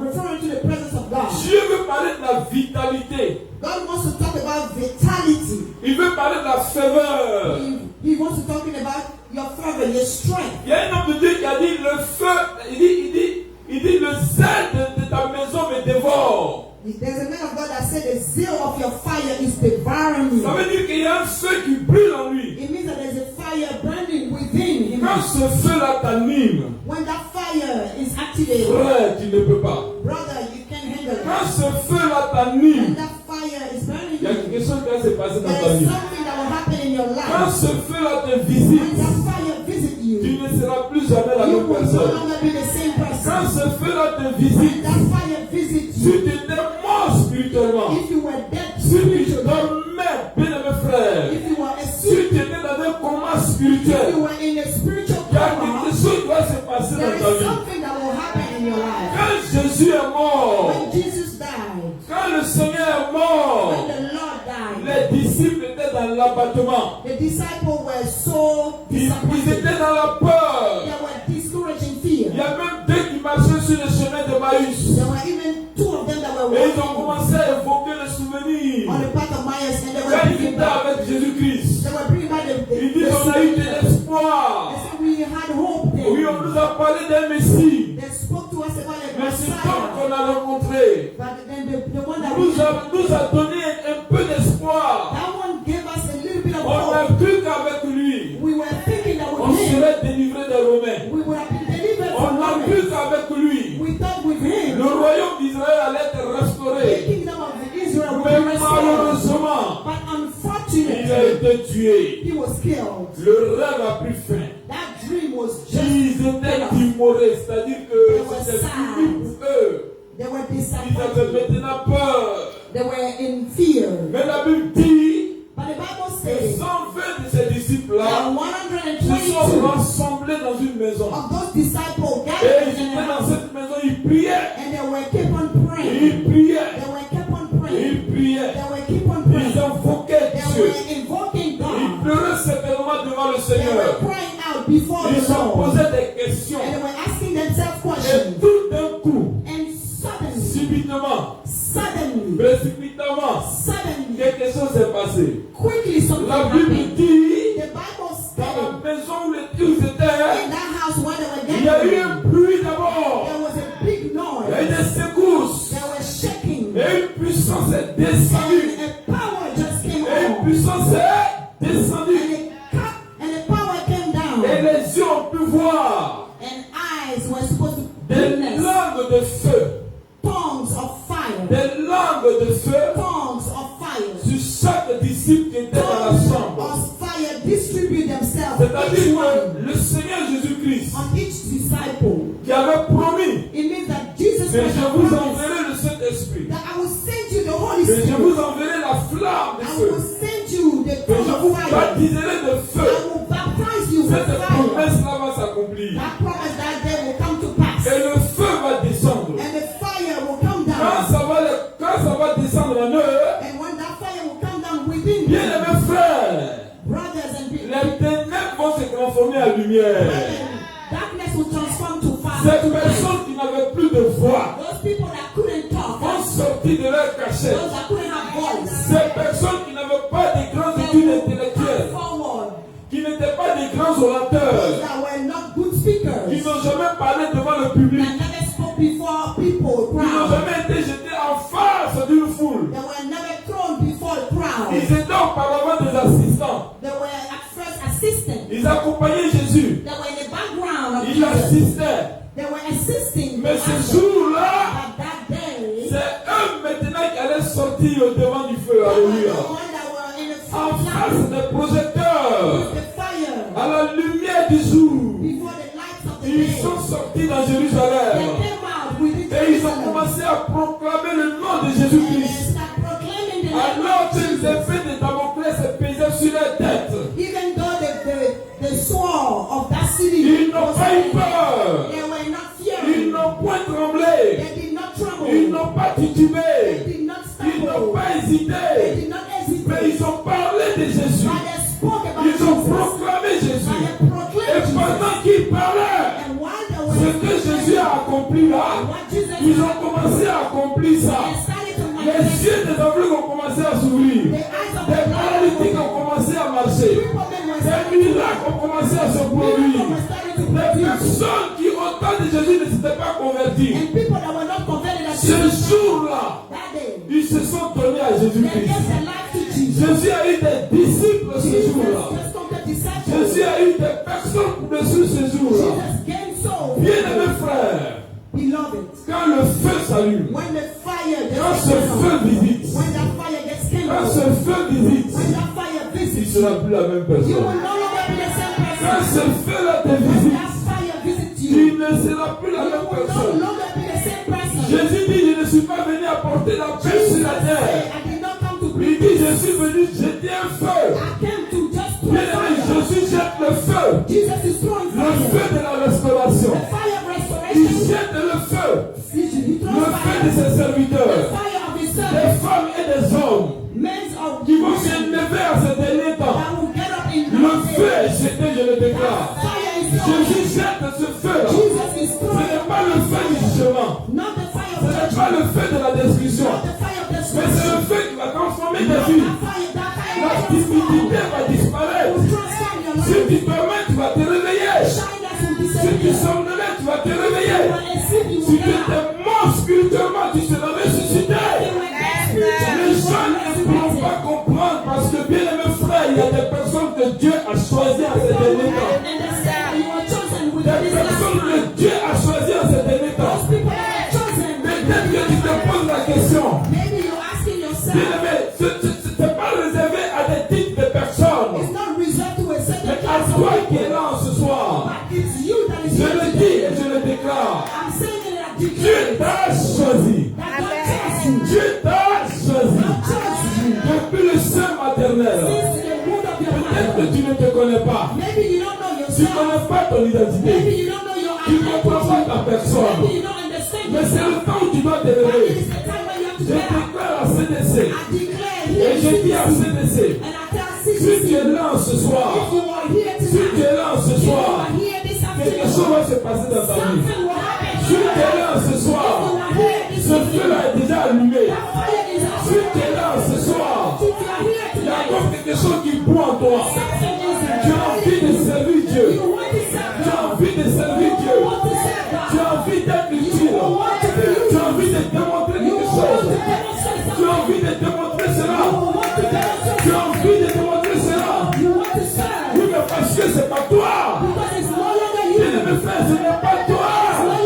S1: referring to the presence of God,
S2: Dieu veut parler de la vitalité.
S1: God wants to talk about vitality.
S2: Il veut parler de la ferveur.
S1: He wants to talk about your fervor, your strength.
S2: Il y a un homme de Dieu qui a dit le feu, il dit le zèle de ta maison me dévore.
S1: There's a man of God that said the zeal of your fire is devouring
S2: Ça
S1: you.
S2: veut dire qu'il y a un feu qui brûle en lui.
S1: It means that there's a fire burning within him.
S2: Quand ce feu-là t'anime,
S1: When that fire is activated,
S2: frère, tu ne peux pas.
S1: brother, you can't handle
S2: Quand
S1: it.
S2: ce feu-là
S1: When
S2: t'anime,
S1: that fire is burning
S2: il y a
S1: you,
S2: quelque chose qui va se passer dans ta
S1: there is
S2: vie.
S1: something that will happen in your
S2: Quand
S1: life.
S2: ce feu-là te
S1: When
S2: visite,
S1: that fire visits
S2: tu
S1: you,
S2: ne seras plus jamais la
S1: you
S2: même
S1: will no
S2: personne.
S1: longer be the same
S2: Quand
S1: person.
S2: ce feu-là te
S1: When
S2: visite,
S1: that fire visits
S2: si
S1: you,
S2: tu étais mort spirituellement,
S1: if you were dead
S2: si tu
S1: spiritually,
S2: dormais, bien-aimé frère,
S1: if you were
S2: si
S1: asleep,
S2: tu étais dans un coma
S1: if
S2: spirituel,
S1: you were in a spiritual
S2: il y a
S1: coma,
S2: quelque chose qui va se passer
S1: there
S2: dans
S1: is
S2: ta vie.
S1: something that will happen in your life.
S2: Quand Jésus est mort,
S1: When Jesus died,
S2: quand le Seigneur est mort,
S1: when the Lord died,
S2: les disciples étaient dans l'abattement.
S1: the disciples were so
S2: Ils
S1: disappointed.
S2: étaient dans la peur.
S1: They were discouraged in
S2: Il
S1: fear.
S2: y a même deux qui marchaient sur le chemin de Maïs.
S1: There were even two of them that were
S2: Et ils ont
S1: walking
S2: commencé à évoquer le souvenir.
S1: on the path of Myers, and they were
S2: Quand ils
S1: bringing
S2: étaient
S1: back,
S2: avec Jésus-Christ,
S1: they were bringing back
S2: ils disent on a eu de
S1: they
S2: l'espoir.
S1: said we had hope
S2: Oui, on
S1: then.
S2: nous a parlé d'un Messie.
S1: They spoke to us about a
S2: Mais cet homme
S1: Messiah,
S2: qu'on a rencontré
S1: but then the one that
S2: nous a donné un peu d'espoir.
S1: that one gave us a little bit of
S2: On a
S1: hope.
S2: cru qu'avec lui,
S1: We were thinking that
S2: on
S1: with him
S2: serait délivré des Romains.
S1: we would have been delivered from
S2: On a
S1: Rome.
S2: cru qu'avec lui,
S1: We thought with him
S2: le royaume d'Israël allait être
S1: the
S2: restauré.
S1: kingdom of Israel would
S2: Mais
S1: be restored.
S2: malheureusement,
S1: But
S2: il a
S1: unfortunately,
S2: été tué.
S1: he was killed.
S2: Le rêve a pris fin.
S1: That dream was just
S2: Ils étaient timorés, c'est-à-dire que c'était fini pour eux.
S1: they were
S2: Ils avaient
S1: disappointed.
S2: maintenant peur.
S1: They were in fear.
S2: Mais la Bible dit
S1: But the Bible
S2: que
S1: says
S2: 120 de ces disciples-là
S1: that
S2: se sont
S1: 122
S2: rassemblés dans une maison.
S1: of those disciples
S2: Et
S1: gathered
S2: ils
S1: in
S2: étaient
S1: a
S2: dans
S1: house,
S2: cette maison, ils priaient.
S1: and they were kept on
S2: Et
S1: praying.
S2: ils priaient.
S1: They were kept on
S2: Et
S1: praying.
S2: ils priaient.
S1: They were kept on
S2: Ils
S1: praying.
S2: invoquaient
S1: They
S2: Dieu.
S1: were invoking
S2: Ils
S1: God.
S2: pleuraient certainement devant le
S1: They
S2: Seigneur.
S1: were crying out before
S2: Ils
S1: the
S2: se
S1: Lord.
S2: posaient des questions.
S1: And they were asking themselves
S2: Et
S1: questions.
S2: tout d'un coup,
S1: And suddenly,
S2: subitement, précipitamment,
S1: suddenly,
S2: quelque chose s'est passé.
S1: quickly something
S2: La Bible
S1: happened.
S2: dit,
S1: The Bible
S2: dans
S1: said
S2: la maison où ils
S1: in
S2: étaient,
S1: that house where they were
S2: il y a eu
S1: gathering,
S2: un bruit d'abord.
S1: there was a big
S2: Il y a eu
S1: noise.
S2: des secousses.
S1: There was shaking.
S2: Et une puissance est descendue.
S1: And a power just came
S2: Et une
S1: on.
S2: puissance est descendue.
S1: And a power came
S2: Et
S1: down.
S2: les yeux ont pu voir
S1: And eyes were supposed to
S2: des
S1: witness
S2: langues de feu.
S1: tongues of fire.
S2: Des langues de feu
S1: Tongues of fire.
S2: sur chaque disciple qui était dans la
S1: Tongues
S2: chambre.
S1: of fire distribute themselves.
S2: C'est-à-dire
S1: Each one
S2: que le Seigneur Jésus-Christ
S1: on each disciple.
S2: qui avait promis
S1: It means that Jesus
S2: que
S1: Christ
S2: je
S1: had
S2: vous
S1: promised
S2: enverrai le Saint-Esprit,
S1: that I will send you the Holy
S2: que je
S1: Spirit.
S2: vous enverrai la flamme de
S1: I will
S2: feu,
S1: send you the
S2: que je
S1: tongue
S2: vous
S1: of fire.
S2: baptiserai de
S1: I
S2: feu.
S1: will baptize you with
S2: Cette
S1: fire.
S2: promesse-là va s'accomplir.
S1: That promise that day will come to pass.
S2: Et le feu va descendre.
S1: And the fire will come
S2: Quand
S1: down.
S2: ça va descendre en eux,
S1: And when that fire will come down within people,
S2: Bien-aimés frères,
S1: brothers and
S2: les
S1: people,
S2: ténèbres vont se transformer en lumière.
S1: darkness will transform to
S2: Ces
S1: fire.
S2: personnes qui n'avaient plus de voix
S1: Those people that couldn't talk,
S2: vont sortir de leur cachette.
S1: those that couldn't have voice,
S2: Ces personnes qui n'avaient pas de grandes
S1: they
S2: études
S1: will come
S2: intellectuelles,
S1: forward.
S2: qui n'étaient pas des grands
S1: Those
S2: orateurs,
S1: that were not good
S2: qui
S1: speakers,
S2: n'ont jamais parlé devant le public,
S1: that never spoke before people,
S2: qui n'ont
S1: crowd.
S2: jamais été jetés en face d'une foule.
S1: They were never thrown before a crowd.
S2: Ils étaient auparavant des assistants.
S1: They were at first assistants.
S2: Ils accompagnaient Jésus.
S1: They were in the background of
S2: Ils
S1: Jesus.
S2: assistaient.
S1: They were assisting.
S2: Mais
S1: the
S2: ce
S1: action.
S2: jour-là,
S1: But that day,
S2: c'est eux maintenant qui allaient sortir au devant du feu.
S1: they were
S2: Alléluia.
S1: the ones that were in the
S2: En
S1: front
S2: face
S1: line
S2: des projecteurs,
S1: with the fire
S2: à la lumière du jour,
S1: before the lights of the
S2: ils
S1: day.
S2: sont sortis dans
S1: They
S2: Jérusalem.
S1: came out with the
S2: Et ils ont commencé à proclamer le nom de
S1: and they
S2: Jésus-Christ.
S1: start proclaiming the name
S2: Alors
S1: of
S2: que les
S1: Jesus.
S2: épées de Damoclès se pesaient sur leur tête,
S1: Even though the sword of that city
S2: ils n'ont
S1: was
S2: pas eu
S1: there,
S2: peur.
S1: they were not
S2: Ils
S1: fearing.
S2: n'ont point tremblé.
S1: They did not
S2: Ils
S1: tremble.
S2: n'ont pas
S1: They
S2: titubé.
S1: did not
S2: Ils n'ont
S1: stumble.
S2: pas
S1: They
S2: hésité.
S1: did not
S2: Mais
S1: hesitate.
S2: ils ont parlé de Jésus.
S1: But they spoke about
S2: Ils ont
S1: Jesus.
S2: proclamé
S1: And
S2: Jésus.
S1: they
S2: Et
S1: proclaimed Jesus.
S2: pendant qu'ils parlaient,
S1: And while they
S2: ce
S1: were
S2: que Jésus a accompli là,
S1: what Jesus
S2: ils
S1: had,
S2: ont commencé à accomplir ça.
S1: they started to
S2: Les
S1: manifest.
S2: yeux des aveugles ont commencé à s'ouvrir.
S1: The eyes of
S2: Des
S1: the
S2: paralytiques ont
S1: blind
S2: commencé à marcher.
S1: people were
S2: Des
S1: starting to
S2: miracles ont commencé à se produire.
S1: were starting to
S2: Des
S1: produce.
S2: personnes qui au temps de Jésus ne s'étaient pas converties.
S1: And people that were not converted at
S2: Ce
S1: Jesus
S2: jour-là,
S1: that day,
S2: ils se sont donnés à
S1: they
S2: Jésus-Christ.
S1: gave their life to Jesus.
S2: Jésus a eu des disciples ce
S1: Jesus
S2: jour-là.
S1: just conquered disciples.
S2: Jésus a eu des personnes pour dessus ce jour-là.
S1: Jesus gained souls.
S2: Bien-aimés frères,
S1: Beloved,
S2: quand le feu s'allume,
S1: when the fire
S2: quand
S1: gets
S2: ce feu visite,
S1: when that fire gets
S2: quand ce
S1: kindled,
S2: feu visite,
S1: when that fire
S2: il ne
S1: visits,
S2: sera plus la même
S1: you will
S2: personne.
S1: no longer be the same
S2: Quand
S1: person.
S2: ce feu-là te
S1: When
S2: visite,
S1: that fire visits
S2: tu
S1: you,
S2: ne seras plus la
S1: you
S2: même
S1: will no
S2: personne.
S1: longer be the same person.
S2: Jésus dit, je ne suis pas venu apporter la paix
S1: Jesus
S2: sur la
S1: said,
S2: terre.
S1: I did not come to
S2: Il
S1: bring
S2: dit, je
S1: peace.
S2: suis venu jeter un feu.
S1: I came to just throw
S2: Bien-aimé,
S1: fire.
S2: Jésus jette le feu.
S1: Jesus is throwing
S2: Le feu
S1: fire.
S2: de la restauration.
S1: The fire of
S2: Il
S1: restoration.
S2: jette le feu.
S1: He
S2: Le
S1: throws
S2: feu de
S1: fire.
S2: ses
S1: The
S2: serviteurs.
S1: fire of his
S2: Des
S1: servants.
S2: femmes et des hommes
S1: Men of
S2: qui vont se lever à ce dernier temps.
S1: that will get up in
S2: Le
S1: the
S2: feu est jeté, je le déclare.
S1: fire is thrown.
S2: Jésus jette ce feu-là.
S1: Jesus is
S2: Ce
S1: throwing.
S2: n'est pas le feu du jugement.
S1: Not the fire
S2: Ce
S1: of
S2: n'est
S1: judgment.
S2: pas le feu de la destruction.
S1: Not the fire of
S2: Mais c'est
S1: destruction.
S2: le feu qui va transformer
S1: Not
S2: ta
S1: that
S2: vie.
S1: fire, that fire
S2: La
S1: will
S2: timidité va disparaître.
S1: transform your
S2: Si
S1: life.
S2: tu dormais, tu vas te réveiller.
S1: Shyness will
S2: Si tu
S1: disappear.
S2: somnolais, tu vas te réveiller.
S1: You will escape, you
S2: Si
S1: will
S2: tu
S1: get
S2: étais
S1: up.
S2: mort spirituellement, tu seras ressuscité.
S1: You will get spiritual.
S2: Les gens ne pourront pas comprendre parce que, bien aimé frère, il y a des personnes que Dieu a choisies à ces derniers temps.
S1: Understand that you are chosen with
S2: Des
S1: this
S2: personnes
S1: last
S2: que
S1: time.
S2: Dieu a choisies à ces derniers temps.
S1: Those people that are chosen.
S2: Peut-être que tu te poses la question.
S1: Maybe you're asking
S2: Bien
S1: yourself.
S2: aimé, ce n'est pas réservé à des types de personnes.
S1: It's not reserved to a certain
S2: Mais à
S1: class of
S2: toi qui es
S1: people.
S2: là ce soir,
S1: But it's you that is
S2: je
S1: here
S2: le
S1: today.
S2: dis et je le déclare.
S1: I'm saying it that
S2: Dieu t'a choisi.
S1: God chose you.
S2: Dieu t'a choisi.
S1: God chose you.
S2: Depuis le sein maternel.
S1: Since the womb of your
S2: Peut-être que
S1: mother.
S2: tu ne te connais pas.
S1: Maybe you don't know
S2: Tu ne
S1: yourself.
S2: connais pas ton identité.
S1: Maybe you don't know your
S2: Tu ne comprends pas ta
S1: identity.
S2: personne.
S1: Maybe you don't understand
S2: Mais c'est
S1: yourself.
S2: le temps où tu dois te
S1: But it
S2: lever.
S1: is the time when you have to
S2: Je
S1: get up.
S2: déclare à CDC.
S1: I declare
S2: Et
S1: here
S2: je dis à
S1: CDC.
S2: CDC.
S1: And I tell
S2: Si tu
S1: CDC,
S2: es là ce soir.
S1: if you are here
S2: Si tu es
S1: tonight,
S2: là ce
S1: if you
S2: soir.
S1: are here this
S2: Quelque
S1: afternoon,
S2: chose va se passer dans ta vie.
S1: something will happen.
S2: Si tu es là ce
S1: If
S2: soir.
S1: you are here this
S2: Ce
S1: evening,
S2: feu-là est déjà allumé.
S1: that fire is out.
S2: Si tu es là ce soir.
S1: If you are here
S2: Il y a
S1: tonight,
S2: encore quelque chose qui boue en toi.
S1: something is
S2: Tu as envie de servir Dieu.
S1: You want to serve
S2: Tu as
S1: God.
S2: envie de servir Dieu.
S1: You want to serve
S2: Tu
S1: God.
S2: as envie d'être utile.
S1: You want to be
S2: Tu as envie de démontrer
S1: You
S2: quelque
S1: want to
S2: chose.
S1: demonstrate
S2: Tu as
S1: something.
S2: envie de démontrer
S1: You
S2: cela.
S1: want to demonstrate
S2: Tu as envie de démontrer cela.
S1: You want to serve.
S2: Oui, mais parce que c'est pas toi.
S1: Because it's no longer you.
S2: Bien aimé frère, ce n'est pas
S1: It's no
S2: toi.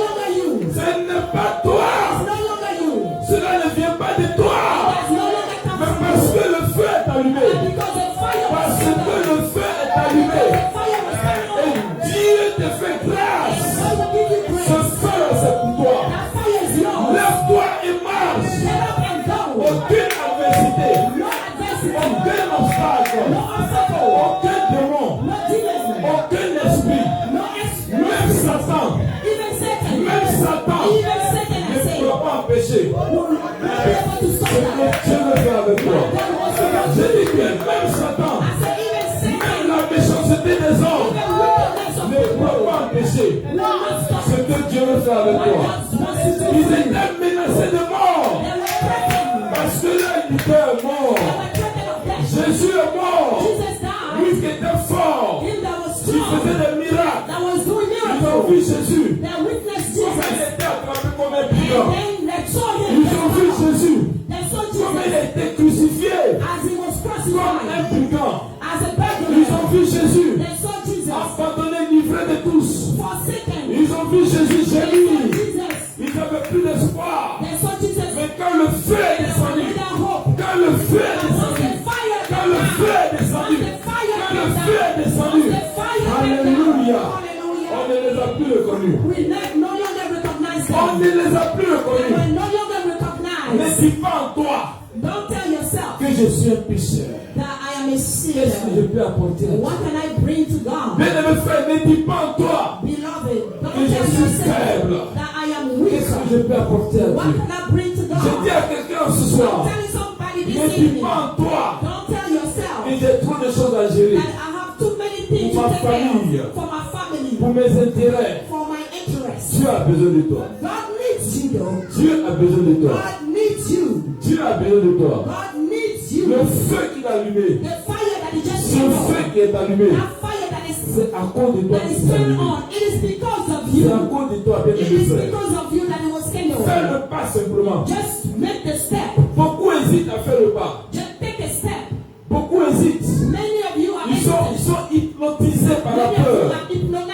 S1: longer you. It's
S2: Ce n'est pas toi.
S1: no longer you.
S2: Cela ne vient pas de toi.
S1: It's no longer
S2: Mais
S1: coming from
S2: parce
S1: you.
S2: que le feu est allumé.
S1: Because the fire was
S2: Parce que
S1: set up.
S2: le feu est
S1: The
S2: allumé.
S1: fire was coming
S2: Et
S1: on.
S2: Dieu te fait grâce.
S1: God will give you
S2: Ce
S1: grace.
S2: feu-là, c'est pour toi.
S1: That fire is yours.
S2: Lève-toi et marche.
S1: Get up and go.
S2: Aucune adversité.
S1: No adversity.
S2: Aucun obstacle.
S1: No obstacle.
S2: Aucun démon.
S1: No demon.
S2: Aucun esprit.
S1: No experience.
S2: Même Satan.
S1: Even Satan.
S2: Même Satan.
S1: Even Satan
S2: Ne
S1: has said.
S2: pourra pas empêcher.
S1: Will not be able to stop
S2: Ce que
S1: that.
S2: Dieu veut faire avec toi.
S1: God wants to
S2: Je dis que même Satan,
S4: I said, even
S2: même
S4: Satan,
S2: la méchanceté des hommes
S4: even wickedness of
S2: ne peut
S4: people
S2: pas empêcher
S4: will not stop
S2: ce que Dieu veut faire avec
S4: what
S2: toi.
S4: God wants you to
S2: Ils
S4: do.
S2: étaient menacés de mort
S4: They were threatened.
S2: parce que leur leader est mort.
S4: They were threatened of death.
S2: Jésus est mort.
S4: Jesus died.
S2: Lui qui était fort,
S4: Him that was
S2: qui faisait
S4: strong,
S2: des miracles.
S4: that was doing
S2: Ils ont
S4: miracles,
S2: vu Jésus.
S4: they witnessed
S2: Comment il
S4: Jesus.
S2: était attrapé comme un
S4: And
S2: brigand.
S4: then they saw him.
S2: Ils ont vu Jésus.
S4: They saw
S2: Comment il a
S4: Jesus
S2: été crucifié
S4: as he was
S2: comme un
S4: crucified,
S2: brigand.
S4: as a
S2: Ils ont
S4: beggar.
S2: vu Jésus
S4: They saw Jesus
S2: abandonné, livré de tous.
S4: forsaken.
S2: Ils ont vu Jésus
S4: They saw
S2: gémir.
S4: Jesus.
S2: Ils n'avaient plus d'espoir.
S4: They saw Jesus.
S2: Mais quand le feu est
S4: They
S2: descendu,
S4: wanted that hope.
S2: quand le feu est
S4: But once
S2: descendu,
S4: the fire
S2: quand
S4: came
S2: le feu
S4: down,
S2: est descendu,
S4: once the fire
S2: quand
S4: came
S2: le
S4: down,
S2: feu est descendu,
S4: once the fire came
S2: Alléluia.
S4: down,
S2: On
S4: hallelujah,
S2: ne les a plus reconnus.
S4: we no longer recognize
S2: On
S4: them.
S2: ne les a plus
S4: They
S2: reconnus.
S4: were no longer
S2: Ne
S4: recognized.
S2: dis pas en toi
S4: Don't tell yourself
S2: que je suis un pécheur.
S4: that I am a
S2: Qu'est-ce que je
S4: sinner.
S2: peux apporter à Dieu?
S4: What can I bring to God?
S2: Bien-aimé frère, ne dis pas en toi
S4: Beloved, don't
S2: que je
S4: tell
S2: suis
S4: yourself
S2: faible.
S4: that I am weak.
S2: Qu'est-ce que je peux apporter à
S4: What
S2: Dieu?
S4: can I bring to
S2: Je dis
S4: God?
S2: à quelqu'un ce
S4: I'm
S2: soir,
S4: telling somebody
S2: ne
S4: this
S2: dis
S4: evening.
S2: pas en toi
S4: Don't tell yourself
S2: que j'ai trop de choses à gérer
S4: that I have too many things
S2: Pour
S4: to
S2: ma
S4: take care
S2: famille.
S4: of for my family,
S2: pour mes intérêts.
S4: for my interests.
S2: Dieu a besoin de toi.
S4: God needs you though.
S2: Dieu a besoin de toi.
S4: God needs you.
S2: Dieu a besoin de toi.
S4: God needs you.
S2: Le feu qu'il a allumé,
S4: The fire that is just
S2: ce feu qui est allumé,
S4: that fire that is
S2: c'est à cause de toi
S4: that
S2: qu'il
S4: is
S2: s'est
S4: turned
S2: allumé.
S4: on. It is because of
S2: C'est à
S4: you.
S2: cause de toi, bien
S4: It
S2: aimé
S4: is
S2: frère.
S4: because of you that it was kindled.
S2: Fais le pas simplement.
S4: Just make the step.
S2: Beaucoup hésitent à faire le pas.
S4: Just take a step.
S2: Beaucoup hésitent.
S4: Many of you are
S2: Ils sont hypnotisés par la
S4: Many of you
S2: peur.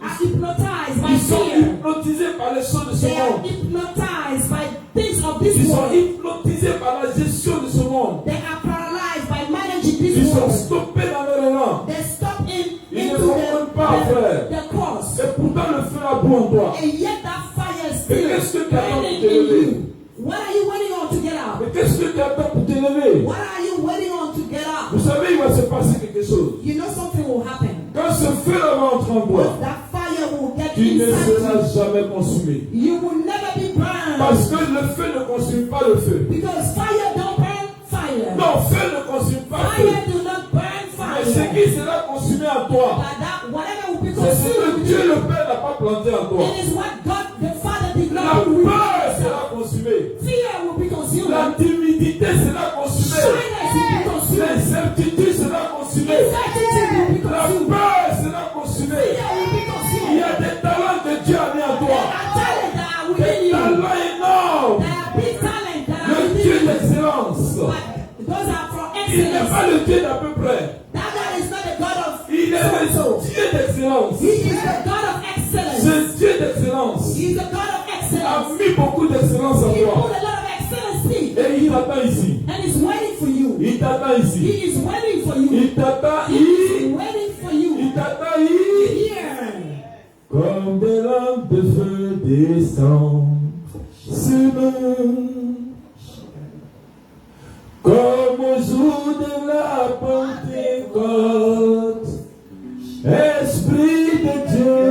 S4: are hypnotized by
S2: Ils sont
S4: fear.
S2: hypnotisés par les choses de ce
S4: They are
S2: monde.
S4: hypnotized by things of this
S2: Ils sont
S4: world.
S2: hypnotisés par la gestion de ce monde.
S4: They are paralyzed by managing
S2: Ils
S4: this
S2: sont
S4: world.
S2: stoppés dans leur élan.
S4: They stop
S2: Ils
S4: into
S2: ne comprennent pas, frère.
S4: the course.
S2: Et pourtant le feu a beau en toi.
S4: And yet that fire is
S2: Mais
S4: still
S2: qu'est-ce que tu attends
S4: burning
S2: pour te
S4: in
S2: lever?
S4: you. What are you waiting on to get out?
S2: Mais qu'est-ce que tu attends pour te lever?
S4: What are you waiting on to get out?
S2: Vous savez, il va se passer quelque chose.
S4: You know something will happen.
S2: Quand ce feu va entrer en toi,
S4: That fire will get
S2: tu ne
S4: inside
S2: seras jamais consumé.
S4: you. You will never be burned.
S2: Parce que le feu ne consume pas le feu.
S4: Because fire don't burn fire.
S2: Non, feu ne consume pas le feu.
S4: Fire do not burn
S2: Mais
S4: fire.
S2: ce qui sera consumé en toi,
S4: But that whatever will be
S2: c'est ce que
S4: consumed,
S2: Dieu le Père n'a pas planté en toi.
S4: it is what God the Father did
S2: La
S4: not do.
S2: peur sera consumée.
S4: Fear will be consumed.
S2: La timidité sera consumée.
S4: Shyness will be consumed.
S2: L'incertitude sera consumée.
S4: Uncertainty will be
S2: La
S4: consumed.
S2: peur sera consumée.
S4: Fear will be
S2: Il y
S4: consumed.
S2: a des talents que Dieu a mis en
S4: There
S2: toi.
S4: are talents that are
S2: Des
S4: within you.
S2: talents énormes.
S4: There are big talents that are
S2: Le
S4: within
S2: Dieu
S4: you.
S2: d'excellence.
S4: But those are for
S2: Il n'est
S4: excellence.
S2: pas le Dieu d'à peu près.
S4: That God is not a God of
S2: Il est le
S4: so-and-so.
S2: Dieu d'excellence.
S4: He is the God of excellence.
S2: Ce Dieu d'excellence
S4: He is the God of
S2: a
S4: excellence.
S2: mis beaucoup d'excellence en
S4: He put a
S2: toi.
S4: lot of excellency
S2: Et il t'attend ici.
S4: and is waiting for you.
S2: Il t'attend ici.
S4: He is waiting for you.
S2: Il t'attend
S4: He is
S2: ici.
S4: waiting for you.
S2: Il t'attend ici.
S4: Here.
S2: Comme des lampes de feu descendent sur nous. Comme au jour de la Pentecôte, Esprit de Dieu,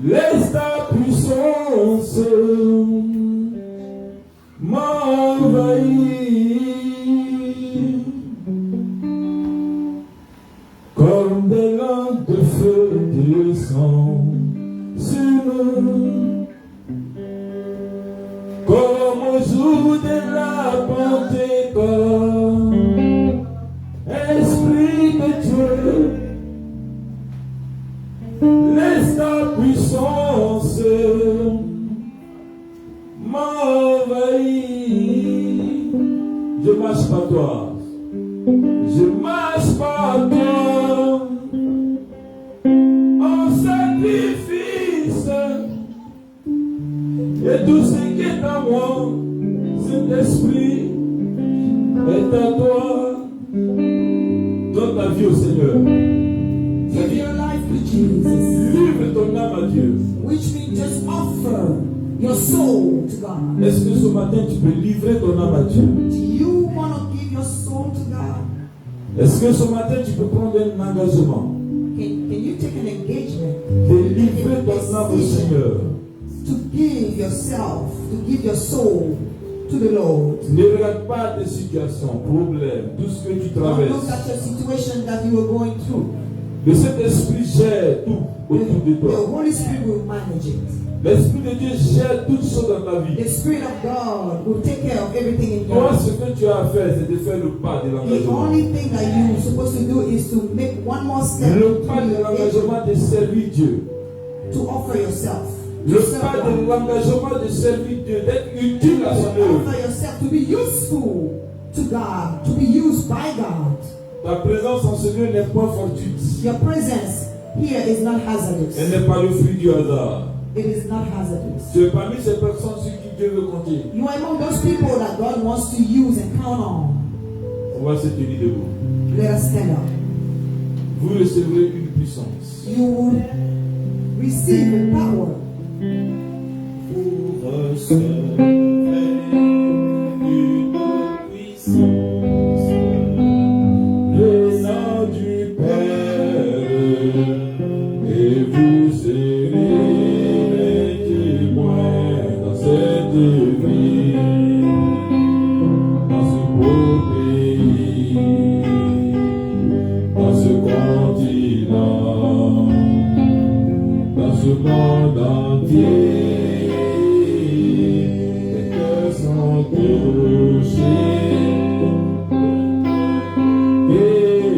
S2: laisse ta puissance m'envahir. Comme des lampes de feu descendent sur nous. Comme au jour de la Pentecôte, Esprit de Dieu, laisse ta puissance m'envahir. Je marche par toi. Je marche par toi en sacrifice. Et tout ce qui est à moi, cet esprit est à toi. Donne ta vie au Seigneur.
S4: Give your life to Jesus.
S2: Livre ton âme à Dieu.
S4: Which means just offer your soul to God.
S2: Est-ce que ce matin tu peux livrer ton âme à Dieu?
S4: Do you want to give your soul to God?
S2: Est-ce que ce matin tu peux prendre un engagement
S4: Can you take an engagement
S2: de livrer ton âme au Seigneur?
S4: to give yourself, to give your soul
S1: to the Lord.
S2: Ne regarde pas tes situations, problèmes, tout ce que tu
S1: Don't look
S2: traverses.
S1: at your situation that you are going through.
S2: Le Saint-Esprit gère tout autour de
S1: The
S2: toi.
S1: Holy Spirit will manage it.
S2: L'Esprit de Dieu gère toutes choses dans ta vie.
S1: The Spirit of God will take care of everything in your
S2: Toi,
S1: life.
S2: ce que tu as à faire, c'est de faire le pas de
S1: The
S2: l'engagement.
S1: only thing that you're supposed to do is to make one more step
S2: Le pas de
S1: to
S2: l'engagement de servir Dieu.
S1: offer yourself.
S2: Le
S1: To serve
S2: pas de
S1: God.
S2: l'engagement de servir Dieu, d'être utile à son œuvre.
S1: Offer yourself to be useful to God, to be used by God.
S2: Ta présence en ce lieu n'est point fortuite.
S1: Your presence here is not hazardous.
S2: Elle n'est pas le fruit du hasard.
S1: It is not hazardous.
S2: Tu es parmi ces personnes sur qui Dieu veut compter.
S1: You are among those people that God wants to use and count on.
S2: On va se tenir debout.
S1: Let us stand up.
S2: Vous recevrez une puissance.
S1: You will receive the power.
S2: Vous recevrez une puissance venant du Père, et vous serez les témoins dans cette vie, dans ce beau pays, dans ce continent, dans ce monde entier. Les cœurs sont touchés.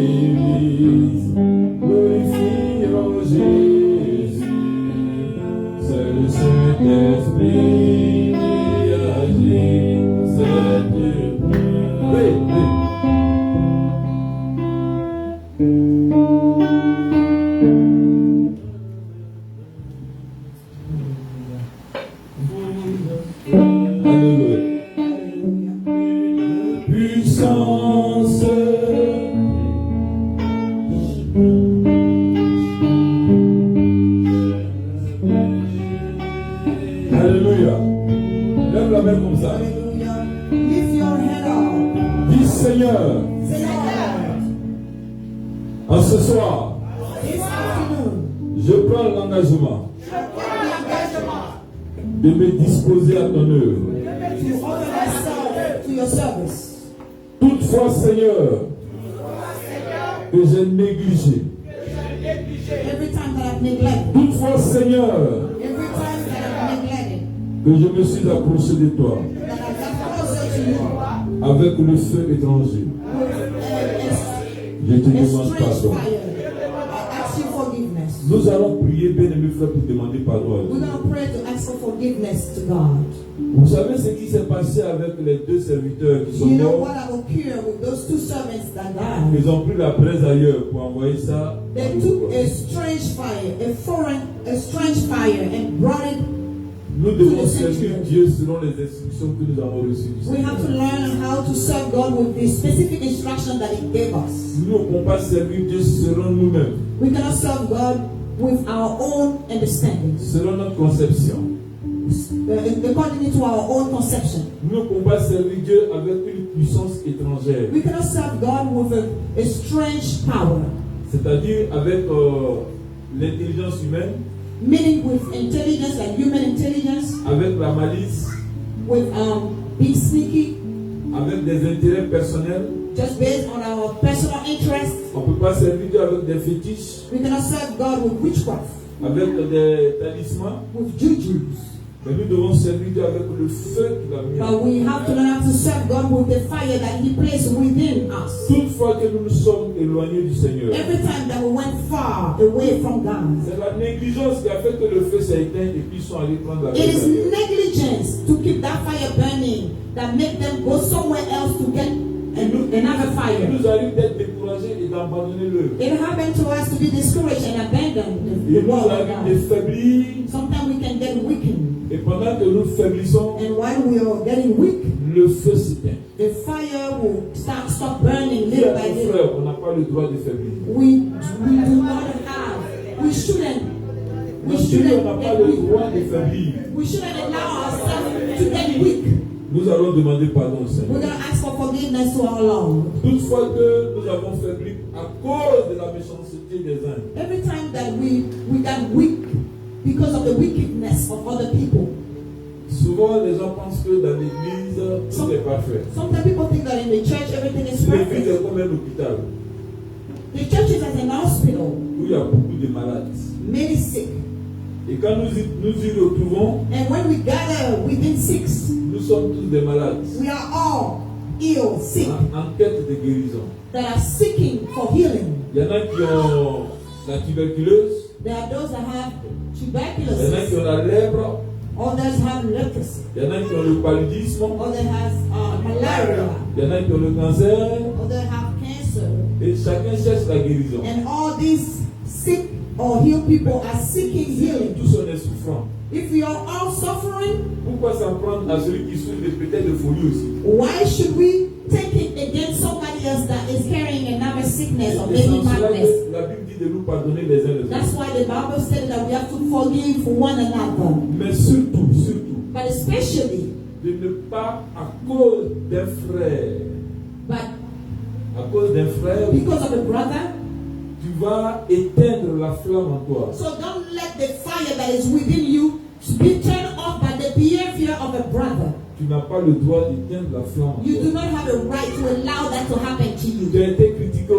S2: Église, glorifieront Jésus. C'est le Saint-Esprit qui agit dans cette vie. Alléluia. Puissance. Alléluia. Lève la main comme ça.
S1: Hallelujah. Lift your head up.
S2: Dis Seigneur,
S1: Say, Lord,
S2: en ce soir,
S1: this afternoon,
S2: je prends l'engagement
S1: take the engagement
S2: de me disposer à ton œuvre.
S1: to offer myself to your service.
S2: Toutefois, Seigneur, que j'ai négligé.
S1: Every time that I've neglected,
S2: Toutefois, Seigneur,
S1: every time that I've neglected,
S2: que je me suis approché de toi
S1: that I've got closer to you
S2: avec le feu étranger. Je te
S1: a
S2: demande
S1: strange
S2: pardon.
S1: fire. I ask you forgiveness.
S2: Nous allons prier, bien-aimés frères, pour demander pardon à
S1: We're
S2: Dieu.
S1: going to pray to ask for forgiveness to God.
S2: Vous savez ce qui s'est passé avec les deux serviteurs qui sont
S1: You know
S2: morts?
S1: what had occurred with those two servants that died?
S2: Ils ont pris la braise ailleurs pour envoyer ça.
S1: They took a strange fire, a strange fire, and brought it.
S2: Nous devons servir Dieu selon les instructions que nous avons reçues du
S1: We
S2: Seigneur.
S1: have to learn how to serve God with the specific instruction that He gave us.
S2: Nous ne pouvons pas servir Dieu selon nous-mêmes,
S1: We cannot serve God with our own understanding,
S2: selon notre conception.
S1: according to our own conception.
S2: Nous ne pouvons pas servir Dieu avec une puissance étrangère,
S1: We cannot serve God with a strange power,
S2: c'est-à-dire avec l'intelligence humaine,
S1: meaning with intelligence, like human intelligence,
S2: avec la malice,
S1: with being sneaky,
S2: avec des intérêts personnels.
S1: just based on our personal interests.
S2: On ne peut pas servir Dieu avec des fétiches,
S1: We cannot serve God with witchcraft,
S2: avec des talismans,
S1: with jujus.
S2: mais nous devons servir Dieu avec le feu qu'il a mis en
S1: But we have to learn how to serve God with the fire that He placed within us.
S2: Toutefois que nous nous sommes éloignés du Seigneur,
S1: Every time that we went far away from God,
S2: c'est la négligence qui a fait que le feu s'est éteint et puis ils sont allés prendre la
S1: it
S2: braise
S1: is
S2: ailleurs.
S1: negligence to keep that fire burning that make them go somewhere else to get another
S2: Il
S1: fire.
S2: nous arrive d'être découragés et d'abandonner l'œuvre.
S1: It happened to us to be discouraged and abandon
S2: Il
S1: the
S2: nous
S1: work of
S2: arrive de
S1: God.
S2: faiblir
S1: Sometimes we can get weakened,
S2: et pendant que nous faiblissons,
S1: and while we are getting weak,
S2: le feu s'éteint.
S1: the fire will stop burning
S2: Dis
S1: little
S2: à
S1: by
S2: ton
S1: little.
S2: frère, on n'a pas le droit de faiblir.
S1: We do not have. We shouldn't. We
S2: Dis,
S1: shouldn't
S2: on n'a pas
S1: get
S2: le
S1: weak.
S2: droit de faiblir.
S1: We shouldn't allow ourselves to get weak.
S2: Nous allons demander pardon au
S1: We're
S2: Seigneur.
S1: going to ask for forgiveness to our Lord.
S2: Toutefois que nous avons faibli à cause de la méchanceté des uns,
S1: Every time that we got weak because of the wickedness of other people,
S2: Souvent, les gens pensent que dans l'église, tout est parfait.
S1: Sometimes people think that in the church everything is
S2: L'église
S1: perfect.
S2: est comme un hôpital
S1: The church is as an hospital,
S2: où il y a beaucoup de malades.
S1: many sick.
S2: Et quand nous y retrouvons,
S1: And when we gather within six,
S2: nous sommes tous des malades
S1: we are all ill, sick,
S2: en quête de guérison.
S1: that are seeking for healing.
S2: Il y en a qui ont la tuberculose,
S1: There are those that have
S2: il y en a qui
S1: tuberculosis,
S2: ont la lèpre,
S1: others have leprosy,
S2: il y en a qui ont le paludisme,
S1: others have malaria,
S2: il y en a qui ont le cancer,
S1: others have cancer.
S2: et chacun cherche la guérison.
S1: And all these sick or healed people are seeking healing.
S2: Tous on est souffrants.
S1: If we are all suffering,
S2: Pourquoi s'en prendre à celui qui souffre peut-être de folie aussi?
S1: why should we take it against somebody else that is carrying another sickness or
S2: Et
S1: maybe
S2: c'est cela
S1: madness?
S2: que la Bible dit de nous pardonner les uns les autres.
S1: That's why the Bible said that we have to forgive one another.
S2: Mais surtout,
S1: But especially,
S2: de ne pas à cause d'un frère,
S1: but because of a brother,
S2: tu vas éteindre la flamme en toi.
S1: so don't let the fire that is within you be turned off by the behavior of a brother.
S2: Tu n'as pas le droit d'éteindre la flamme en
S1: You do
S2: toi.
S1: not have a right to allow that to happen to
S2: Tu
S1: you.
S2: as été critiqué,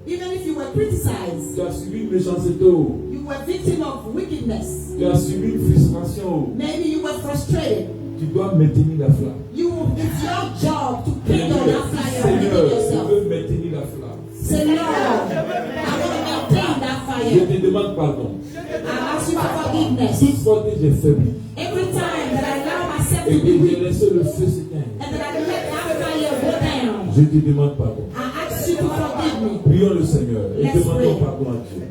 S1: Even if you were criticized,
S2: tu as subi une méchanceté,
S1: you were victim of wickedness,
S2: tu as subi une frustration.
S1: maybe you were frustrated.
S2: Tu dois maintenir la flamme.
S1: It's your job to kindle that fire within
S2: Seigneur, je
S1: yourself.
S2: veux maintenir la flamme.
S1: Say, Lord, I want to maintain that
S2: Je
S1: fire.
S2: te demande pardon.
S1: I ask you for forgiveness.
S2: Toute fois que j'ai faibli
S1: Every time that I allow myself
S2: et
S1: to
S2: que
S1: be
S2: j'ai
S1: weak
S2: laissé le feu s'éteindre,
S1: and that I let that fire go down,
S2: je te demande pardon.
S1: I ask you to forgive me.
S2: Prions le Seigneur et
S1: Let's
S2: demandons
S1: pray.
S2: pardon à Dieu.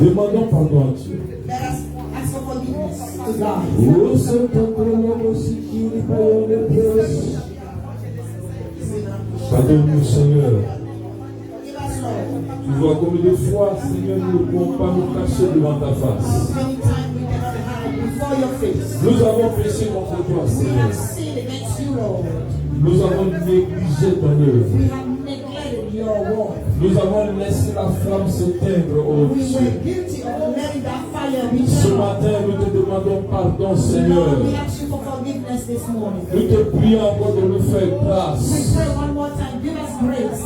S2: Demandons pardon à Dieu.
S1: Let us ask for forgiveness to God.
S2: Oh, Saint-Antoine, aussi qui nous payons les preuves. Pardonne-nous, Seigneur.
S1: Forgive us, Lord.
S2: Tu vois combien de fois, Seigneur, nous ne pouvons pas nous cacher devant ta face.
S1: Many times we cannot hide before your face.
S2: Nous avons péché contre toi,
S1: We
S2: Seigneur.
S1: have sinned against you, Lord.
S2: Nous avons négligé ton œuvre.
S1: We have neglected your word.
S2: Nous avons laissé la flamme s'éteindre, oh
S1: We
S2: Dieu.
S1: were guilty of letting that fire be
S2: Ce
S1: turned off.
S2: matin, nous te demandons pardon, Seigneur.
S1: Lord, we ask you for forgiveness this morning.
S2: Nous te prions encore de nous faire
S1: We
S2: grâce.
S1: pray one more time, give us grace.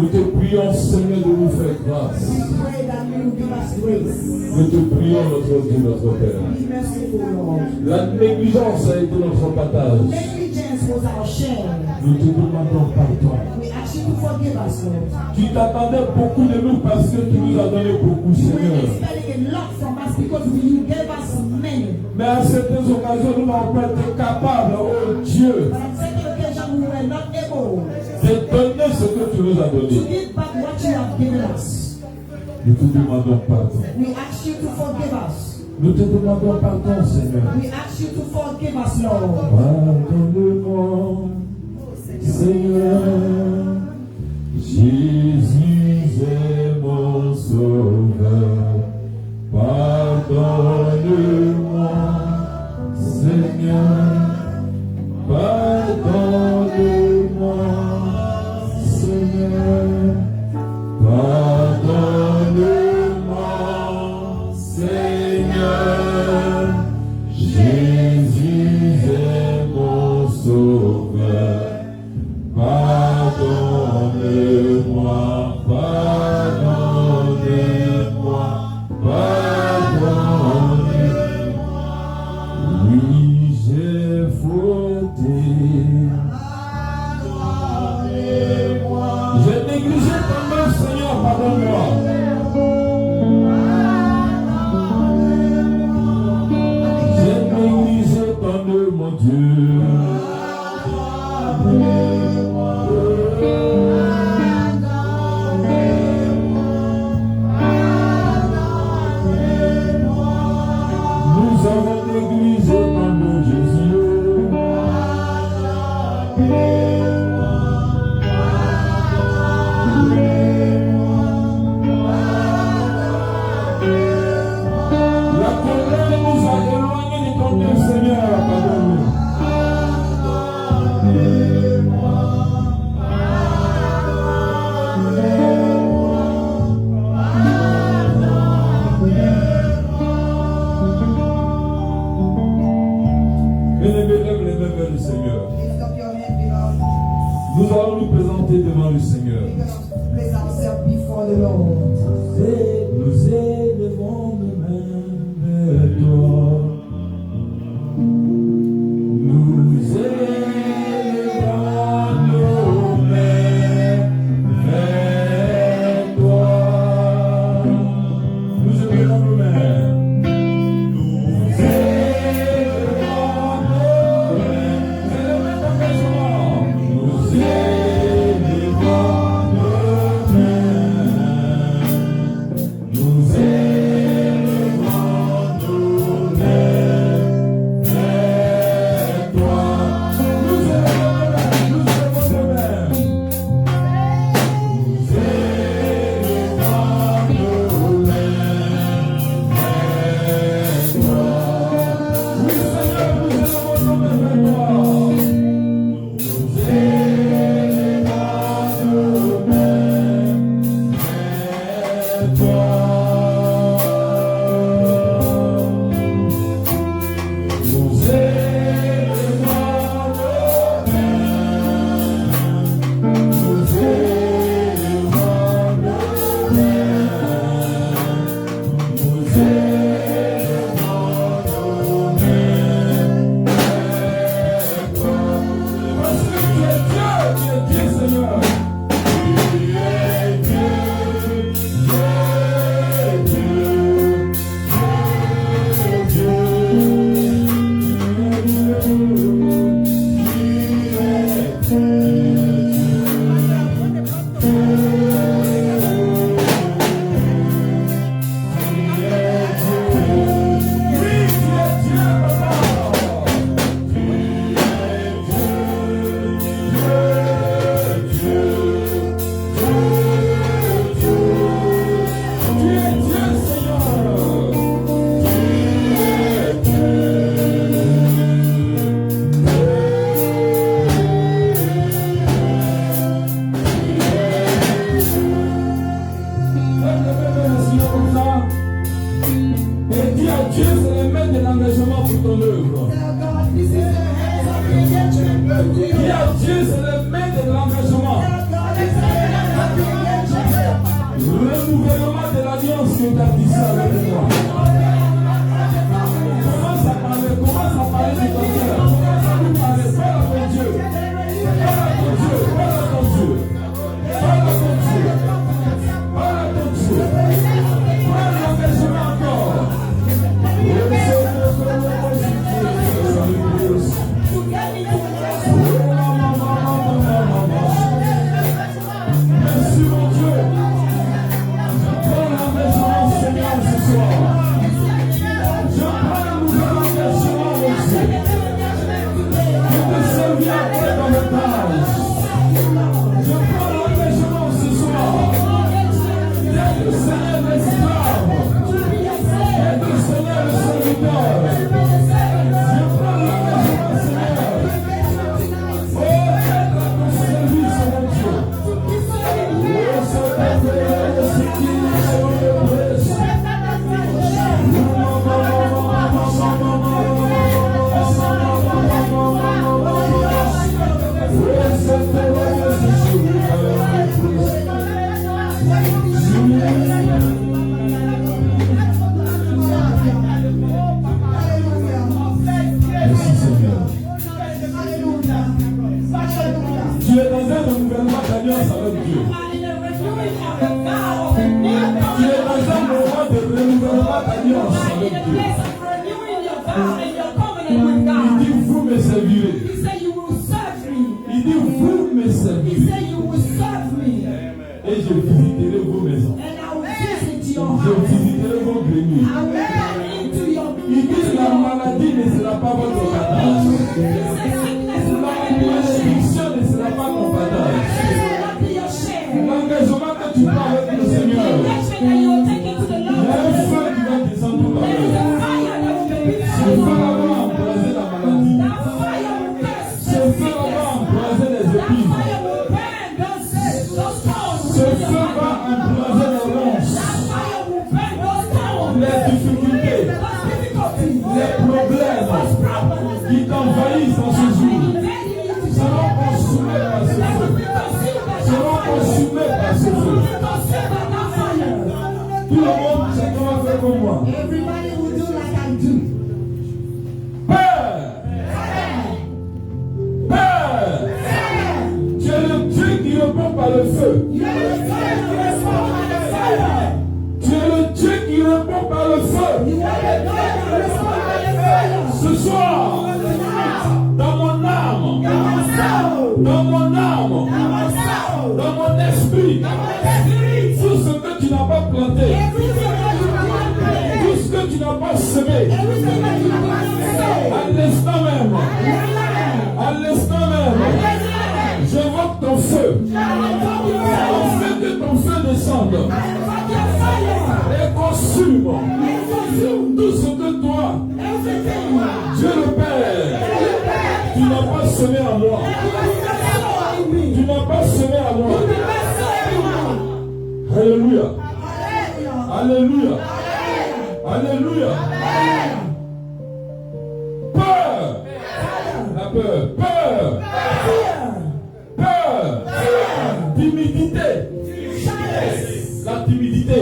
S2: Nous te prions, Seigneur, de nous faire grâce.
S1: We pray that you give us grace.
S2: Nous te prions, notre Dieu, notre Père.
S1: Be merciful, Lord.
S2: La négligence a été notre partage.
S1: Negligence was our shame.
S2: Nous te demandons pardon.
S1: We ask you to forgive us, Lord.
S2: Tu t'attendais beaucoup de nous parce que tu nous as donné beaucoup,
S1: You were
S2: Seigneur.
S1: expecting a lot from us because you gave us many.
S2: Mais à certaines occasions, nous n'avons pas été capables, oh Dieu,
S1: But on second occasion, we were not able
S2: de donner ce que tu nous as
S1: to
S2: donné.
S1: give back what you have given us.
S2: Nous te demandons pardon.
S1: We ask you to forgive us.
S2: Nous te demandons pardon, Seigneur.
S1: We ask you to forgive us, Lord.
S2: Pardonne-moi, Seigneur. Jésus est mon sauveur. Pardonne-moi, Seigneur. Pardonne-moi, Seigneur. Pardonne-moi, Seigneur. Jésus est mon sauveur. Pardonne-moi, Nous allons nous présenter devant le Seigneur.
S1: We're gonna place ourselves before the Lord.
S2: Et nous élevons nos mains vers toi. Nous élevons nos mains vers toi. Nous élevons nos mains. Nous élevons nos mains. C'est le même engagement. Nous élevons nos mains. Nous élevons nos mains vers toi. Nous élevons nos mains. Nous élevons nos mains vers toi. Oui, Seigneur, nous élevons nos mains vers toi. Nous élevons nos mains vers toi. Nous élevons nos mains. Nous élevons nos mains. Nous élevons nos mains vers toi. Parce que tu es Dieu, Seigneur. Tu es Dieu, et dis à Dieu, c'est le maître de l'engagement pour ton œuvre. Dis à Dieu, c'est le maître de l'engagement. Renouvellement de l'alliance que tu as tissée avec moi. Commence à parler de ton cœur. Commence à nous parler. Parle à ton Dieu. Parle à ton Dieu. Parle à ton Dieu. Parle à ton Dieu. Parle à ton Dieu. Parle l'engagement encore. Merci mon Dieu. Je prends l'engagement Seigneur ce soir. Je prends le nouvel engagement mon Dieu. Je te servir après dans le tâche. Je prends l'engagement ce soir. D'être le Seigneur l'esclave. D'être le Seigneur le serviteur. Je prends l'engagement Seigneur. Oh, d'être à ton service mon Dieu. Oh, c'est ce qui Merci Seigneur. Tu es dans un renouvellement d'alliance avec Dieu. Tu es dans un moment de renouvellement d'alliance avec Dieu. Il dit vous me servirez. Il dit vous me servirez. Et je visiterai vos maisons. Je visiterai vos greniers. Il dit la maladie ne sera pas votre partage. La malédiction ne sera pas ton partage. L'engagement que tu prends avec le Seigneur, il y a un feu qui va descendre par terre. Ce feu-là va embraser la maladie. Ce feu-là va embraser les épines. Ce feu va embraser les ronces, les difficultés, les problèmes qui t'envahissent en ce détruit. Tout ce que tu n'as pas planté, tout ce que tu n'as pas semé, à l'instant même, j'invoque ton feu. Afin que ton feu descende et consume tout ce que toi, Dieu le Père, tu n'as pas semé à moi. Tu n'as pas semé à moi. Alléluia. Alléluia. Alléluia. Peur. La peur. Peur. Peur. Timidité. La timidité.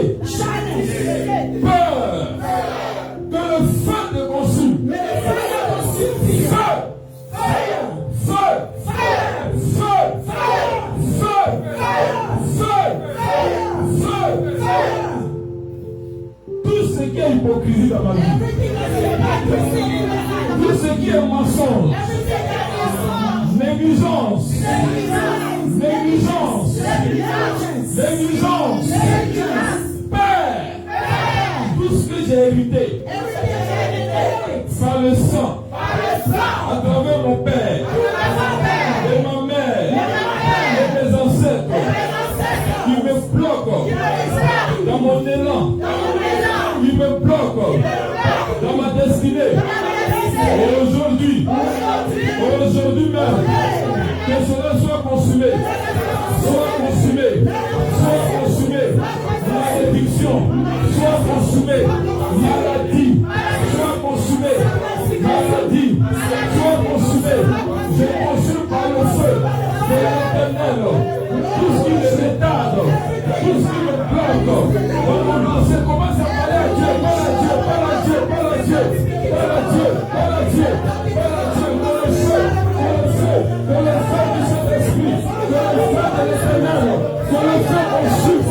S2: Peur. Que le feu te consume. Feu. Feu. Feu. Tout ce qui est hypocrisie dans ma vie, tout ce qui est mensonge, négligence, peur, tout ce que j'ai hérité par le sang, à travers mon père et ma mère et mes ancêtres, qui me bloquent dans mon élan, qui me bloquent dans ma destinée. Aujourd'hui même, que cela soit consumé, malédiction, soit consumé, maladie, soit consumé, je consume par le feu de l'Éternel tout ce qui me retarde, tout ce qui me bloque. Commence à parler à Dieu, parle à Dieu, dans le feu du Saint-Esprit, dans le feu de l'Éternel, dans le feu consume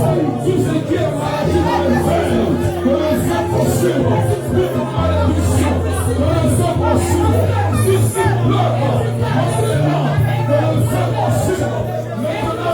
S2: tout ce qui est maladie dans le veine, dans le feu consume toute malédiction, dans le feu consume tout ce qui bloque mon élan, dans le feu consume maintenant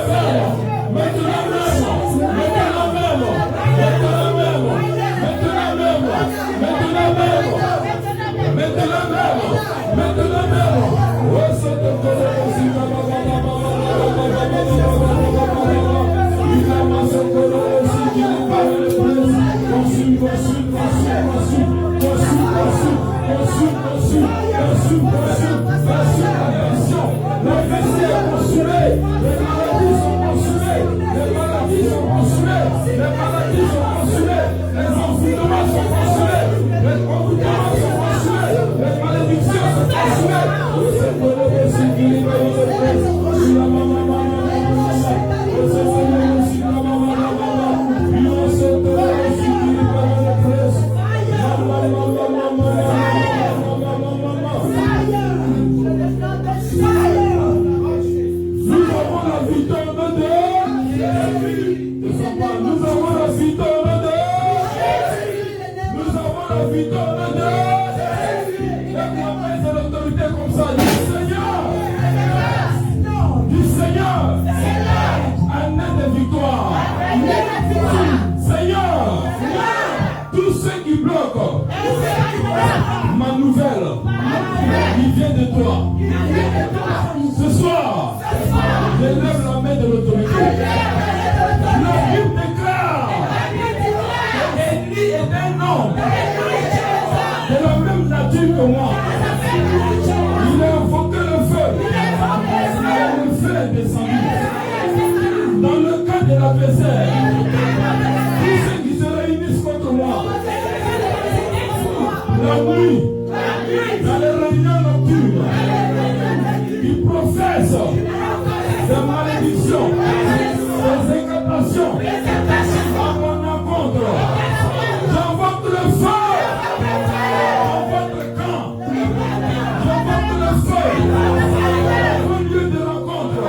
S2: ma nouvelle, il vient de toi. Ce soir, je lève la main de l'autorité. La Bible déclare qu'Élie est un homme de la même nature que moi. Il a invoqué le feu. Le feu est descendu. Dans le cas de l'adversaire, tous ceux qui se réunissent contre moi, la nuit, dans les réunions nocturnes, ils professent des malédictions, des incantations à mon encontre. J'invoque le feu dans votre camp. J'invoque le feu au lieu de rencontre.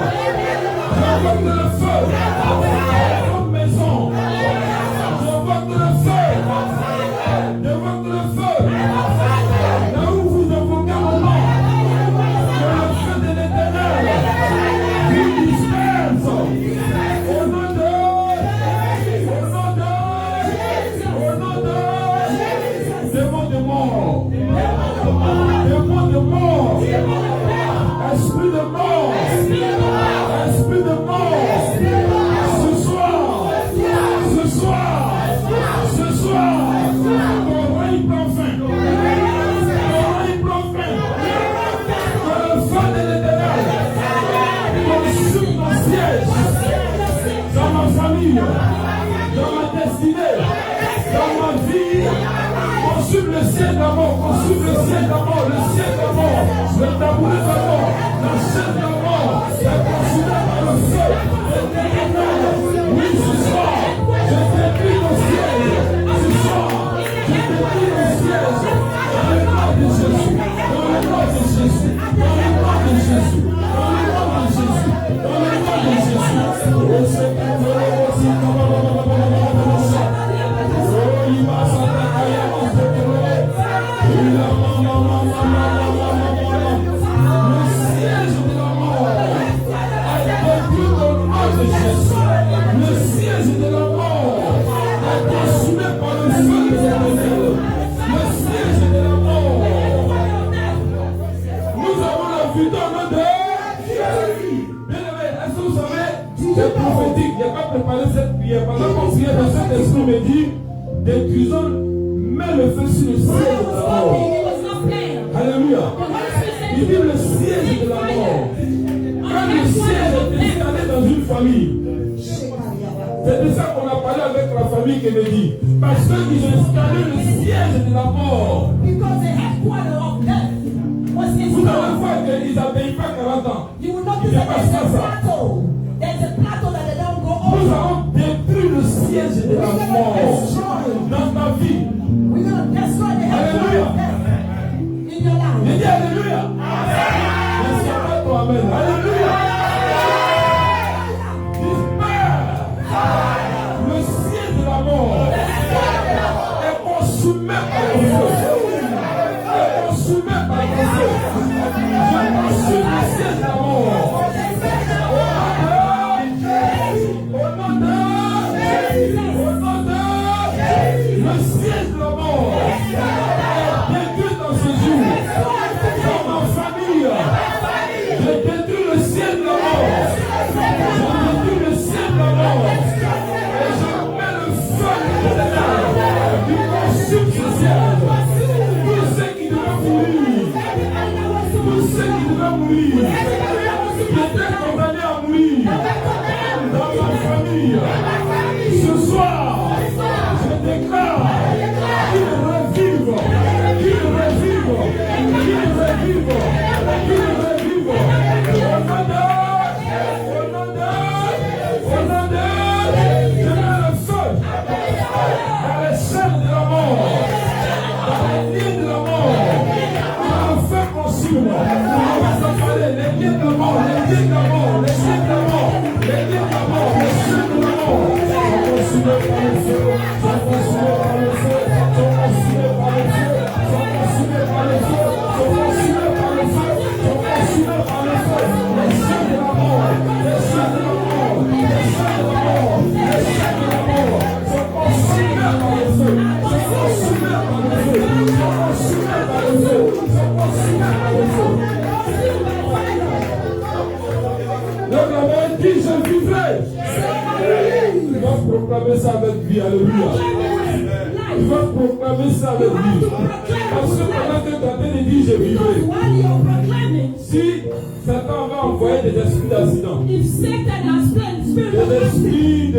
S2: J'invoque le feu dans votre maison. J'invoque le feu. J'invoque le feu. Là où vous invoquez mon nom, que le feu de l'Éternel vous disperse au nom de richesse. Le siège de la mort est consumé par le feu de l'Éternel. Le siège de la mort. Nous avons la victoire de Jésus. Bien-aimé, est-ce que vous savez, c'est prophétique. Il n'y a pas préparé cette prière. Pendant qu'on priait, le Saint-Esprit me dit, détruisons, mets le feu sur le siège de la mort. Alléluia. Il dit le siège de la mort. Quand le siège est installé dans une famille, c'est de ça qu'on a parlé avec la famille Kennedy. Parce qu'ils ont installé le siège de la mort. Vous allez voir qu'ils n'atteignent pas 40 ans.
S4: You will
S2: Il
S4: notice
S2: n'est
S4: that
S2: pas
S4: there's
S2: ça,
S4: a
S2: ça.
S4: plateau. There's a plateau that they don't go
S2: Nous
S4: over.
S2: avons détruit le siège de la mort dans ta vie.
S4: We're going to destroy the
S2: Alléluia.
S4: head in your life.
S2: Je dis Alléluia. Merci à toi, Amen. Alléluia. Le ciel de la mort est consumé par le feu. Est consumé par le feu. Je consume le ciel de la mort. Au nom de le ciel de la mort est détruit dans ce jour. Dans ma famille, je détruis le ciel de la mort. Je détruis le ciel de la mort. Et je mets le feu de l'Éternel qui consume ce ciel. Tous ceux qui devaient mourir, tous ceux qui devaient mourir, qui étaient condamnés à mourir dans ma famille, ce soir, je déclare qu'ils revivent, qu'ils revivent, qu'ils revivent, qu'ils revivent. Au nom de, je mets le feu dans les chaînes de la mort, dans les liens de la mort, dans le feu consume. On va s'en parler, les liens de la mort, les liens de la mort, les liens de la mort, les liens de la mort, les chaînes de la mort. Sont consumés par le feu, sont consumés par le feu, sont consumés par le feu, sont consumés par le feu, sont consumés par le feu, sont consumés par le feu. Les chaînes de la mort, les chaînes de la mort, les chaînes de la mort, les chaînes de la mort sont consumés par le feu, sont consumés par le feu, sont consumés par le feu, sont consumés par le feu. Donc la main dit, je vivrai. Tu vas proclamer ça avec vie, alléluia. Tu vas proclamer ça avec vie. Parce que pendant que tu as de dire, je vivrai.
S4: While you're proclaiming,
S2: Si Satan va envoyer des esprits d'accident,
S4: if Satan has spent spirit
S2: des
S4: of accident,
S2: esprits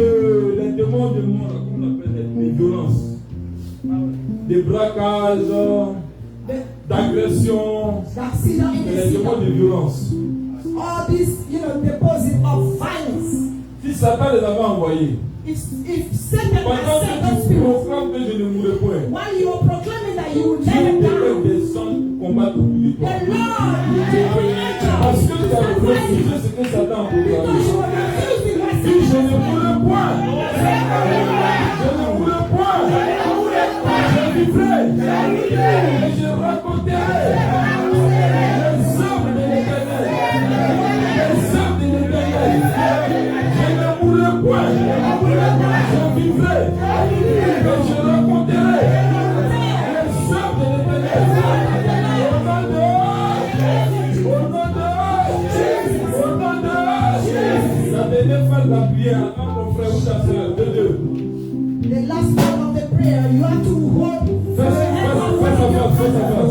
S2: les démons de mort, comment on appelle les violences, des braquages, d'agression,
S4: accident in
S2: les
S4: the
S2: démons de
S4: city,
S2: violence.
S4: all this, deposit of violence.
S2: Si Satan les avait envoyés,
S4: If Satan
S2: pendant
S4: has sent
S2: que
S4: those
S2: tu
S4: spirits,
S2: proclames que je ne mourrai point,
S4: while you are proclaiming that you will
S2: Dieu
S4: never
S2: déploie
S4: die,
S2: des sangs pour combattre pour
S4: the
S2: toi.
S4: Lord will take
S2: Parce que tu as
S4: angels
S2: refusé ce que Satan a
S4: because
S2: proclamé.
S4: you are refusing my
S2: Si je ne mourrai point, je ne mourrai point, je vivrai et je raconterai les œuvres de l'Éternel. Les œuvres de l'Éternel. Je ne mourrai point, je vivrai et je raconterai les œuvres de l'Éternel. La dernière phase de la prière, attends ton frère ou ta soeur, de deux.
S4: The last part of the prayer, you have to hold your hand on your brother.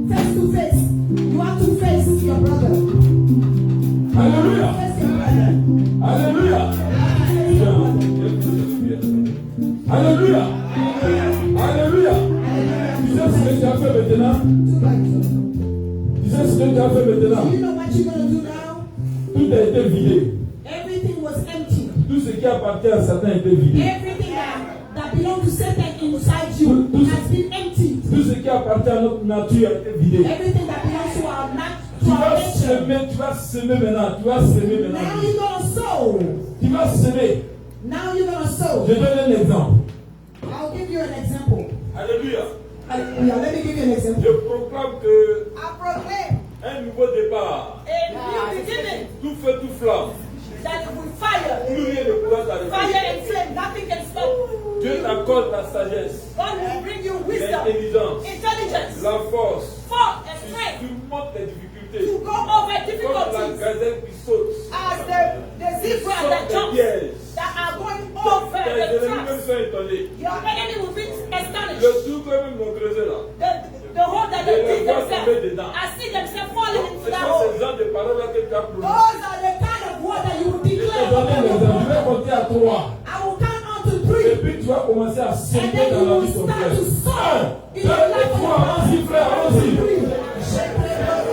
S4: Face to face. You have to face your brother.
S2: Alléluia.
S4: Face your brother.
S2: Alléluia. Alléluia. Alléluia. Tu sais ce que tu as fait maintenant? Tu sais ce que tu as fait maintenant?
S4: Do you know what you're going to do now?
S2: Tout a été vidé.
S4: Everything was empty.
S2: Tout ce qui appartient à Satan a été vidé.
S4: Everything that belonged to Satan inside you has been emptied.
S2: Tout ce qui appartient à notre nature a été vidé.
S4: Everything that belongs to our
S2: Tu vas
S4: nature.
S2: semer, tu vas semer maintenant. Tu vas semer
S4: Now
S2: maintenant.
S4: you're going to sow.
S2: Tu vas semer.
S4: Now you're going to sow.
S2: Je donne un exemple.
S4: I'll give you an example.
S2: Alléluia.
S4: Hallelujah. Let me give you an example.
S2: Je proclame que
S4: I proclaim
S2: un nouveau départ,
S4: a new beginning.
S2: tout feu, tout flamme,
S4: That with fire,
S2: plus rien ne pourra t'arrêter.
S4: fire and flame, nothing can stop.
S2: Dieu t'accorde la sagesse,
S4: God will bring you wisdom,
S2: l'intelligence,
S4: intelligence,
S2: la force.
S4: force, and strength
S2: Tu montes les difficultés.
S4: to go over
S2: Comme la
S4: difficulties
S2: gazelle qui saute.
S4: as the zebra that jumps, that are going over
S2: Tes
S4: the
S2: ennemis
S4: traps.
S2: même sont étonnés.
S4: Your enemy will be astonished.
S2: Le trou que même mon creusé là.
S4: The hole that they dig
S2: Les voix tomber
S4: themselves,
S2: dedans.
S4: I see themselves falling into
S2: Ce
S4: that
S2: sont
S4: hole.
S2: ces genres de paroles là que tu as prononcées.
S4: Those are the kind of word that you will declare.
S5: Je vais compter à 3.
S4: I will count on to
S5: Et
S4: 3.
S5: puis tu vas commencer à
S4: And
S5: sauter
S4: then
S5: dans
S4: you
S5: la
S4: will
S5: vie de ton
S4: start
S5: frère.
S4: to soar
S5: 1,
S4: in
S5: 2
S4: your
S5: et
S4: life.
S5: 3. Allons-y, frère, allons-y. Hallelujah.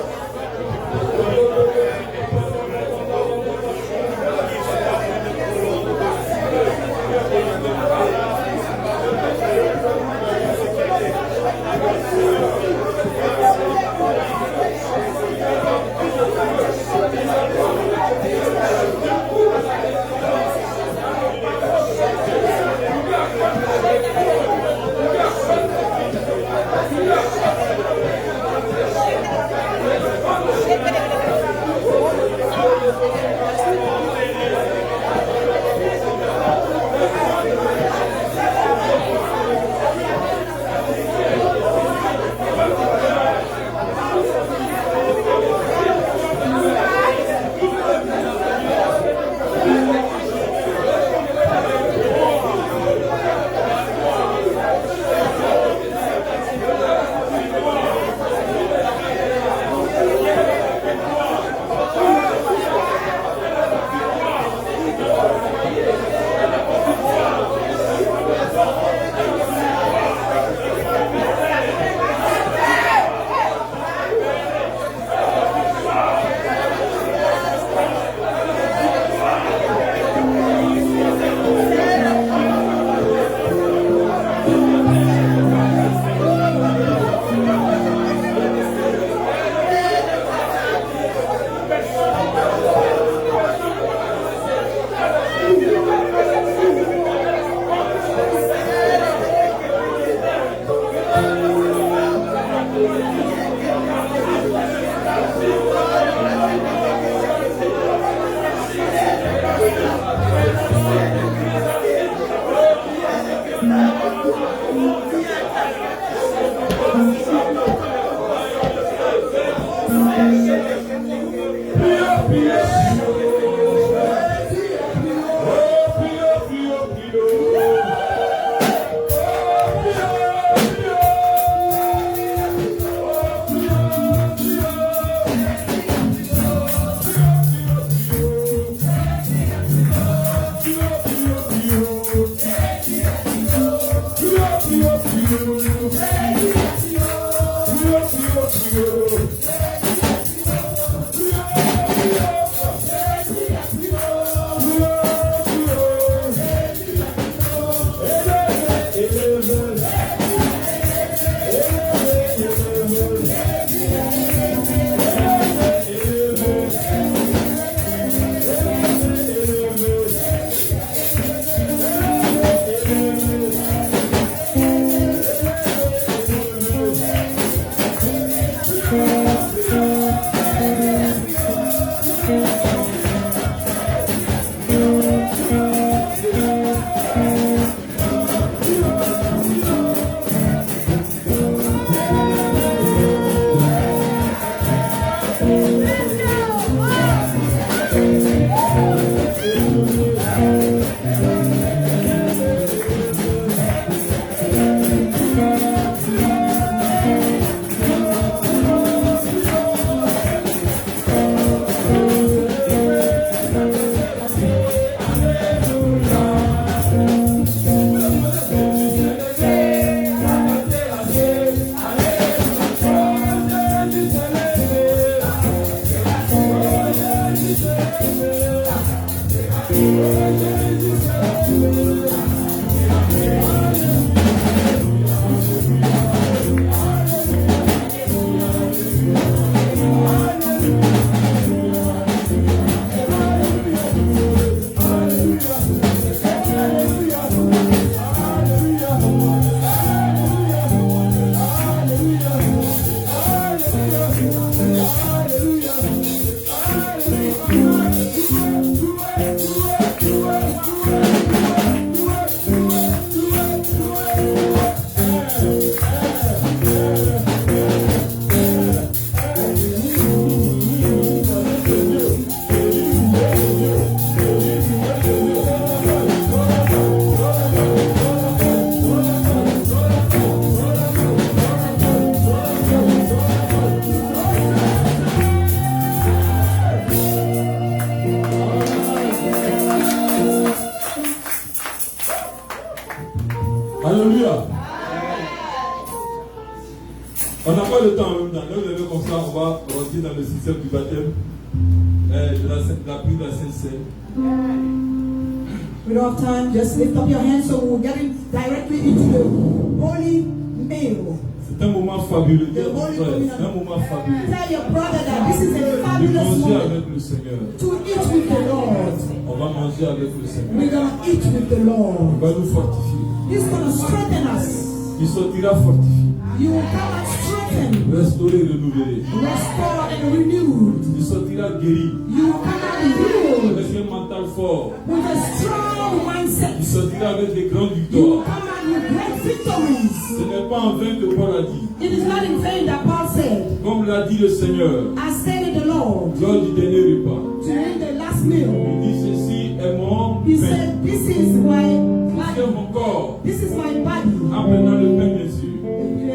S2: Alléluia. On n'a pas le temps en même temps. Là, vous avez comme ça, on va rentrer dans le système du baptême, de la prise de la Sainte-Seine.
S4: We don't have time. Just lift up your hands so we're getting directly into the holy meal.
S2: C'est un moment fabuleux.
S4: The holy communion.
S2: C'est un moment fabuleux.
S4: Tell your brother that this is a
S2: De
S4: fabulous
S2: manger
S4: moment
S2: avec le Seigneur.
S4: to eat with the Lord.
S2: On va manger avec le Seigneur.
S4: We're going to eat with the
S2: Il
S4: Lord.
S2: va nous fortifier.
S4: He's going to strengthen us.
S2: Il sortira fortifié,
S4: You will come and strengthen,
S2: restauré, renouvelé.
S4: restore and renewed.
S2: Il sortira guéri,
S4: You will come and healed
S2: avec un mental fort.
S4: with a strong mindset.
S2: Il sortira avec des grandes
S4: You will
S2: victoires.
S4: come out with great victories.
S2: Ce n'est pas en vain que Paul a dit.
S4: It is not in vain that Paul said,
S2: Comme l'a dit le Seigneur,
S4: I said to the Lord
S2: lors du dernier repas,
S4: during the last meal.
S2: il dit ceci est mon
S4: He
S2: pain.
S4: said, This is my
S2: C'est
S4: body.
S2: mon corps.
S4: This is my body.
S2: En prenant le pain, bien sûr.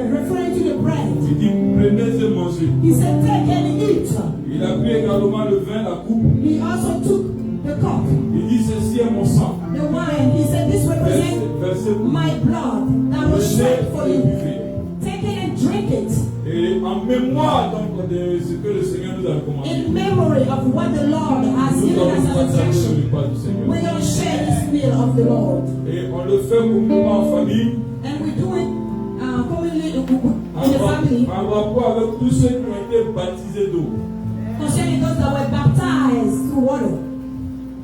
S4: Referring to the bread.
S2: Il dit prenez et mangez.
S4: He said, Take and eat.
S2: Il a pris également le vin, la coupe.
S4: He also took the cup,
S2: Il dit ceci est mon sang.
S4: the wine. He said, This represents
S2: Versez
S4: my blood that was shed for
S2: et
S4: you.
S2: buvez.
S4: Take it and drink it
S2: Et en mémoire donc de ce que le Seigneur nous a commandé,
S4: in memory of what the Lord has
S2: nous
S4: given us
S2: allons
S4: as
S2: partager
S4: instruction.
S2: le repas du Seigneur.
S4: We're going to share this meal of the Lord.
S2: Et on le fait communément en famille,
S4: And we do it commonly in the family
S2: en rapport avec tous ceux qui ont été baptisés d'eau.
S4: concerning those that were baptized through water.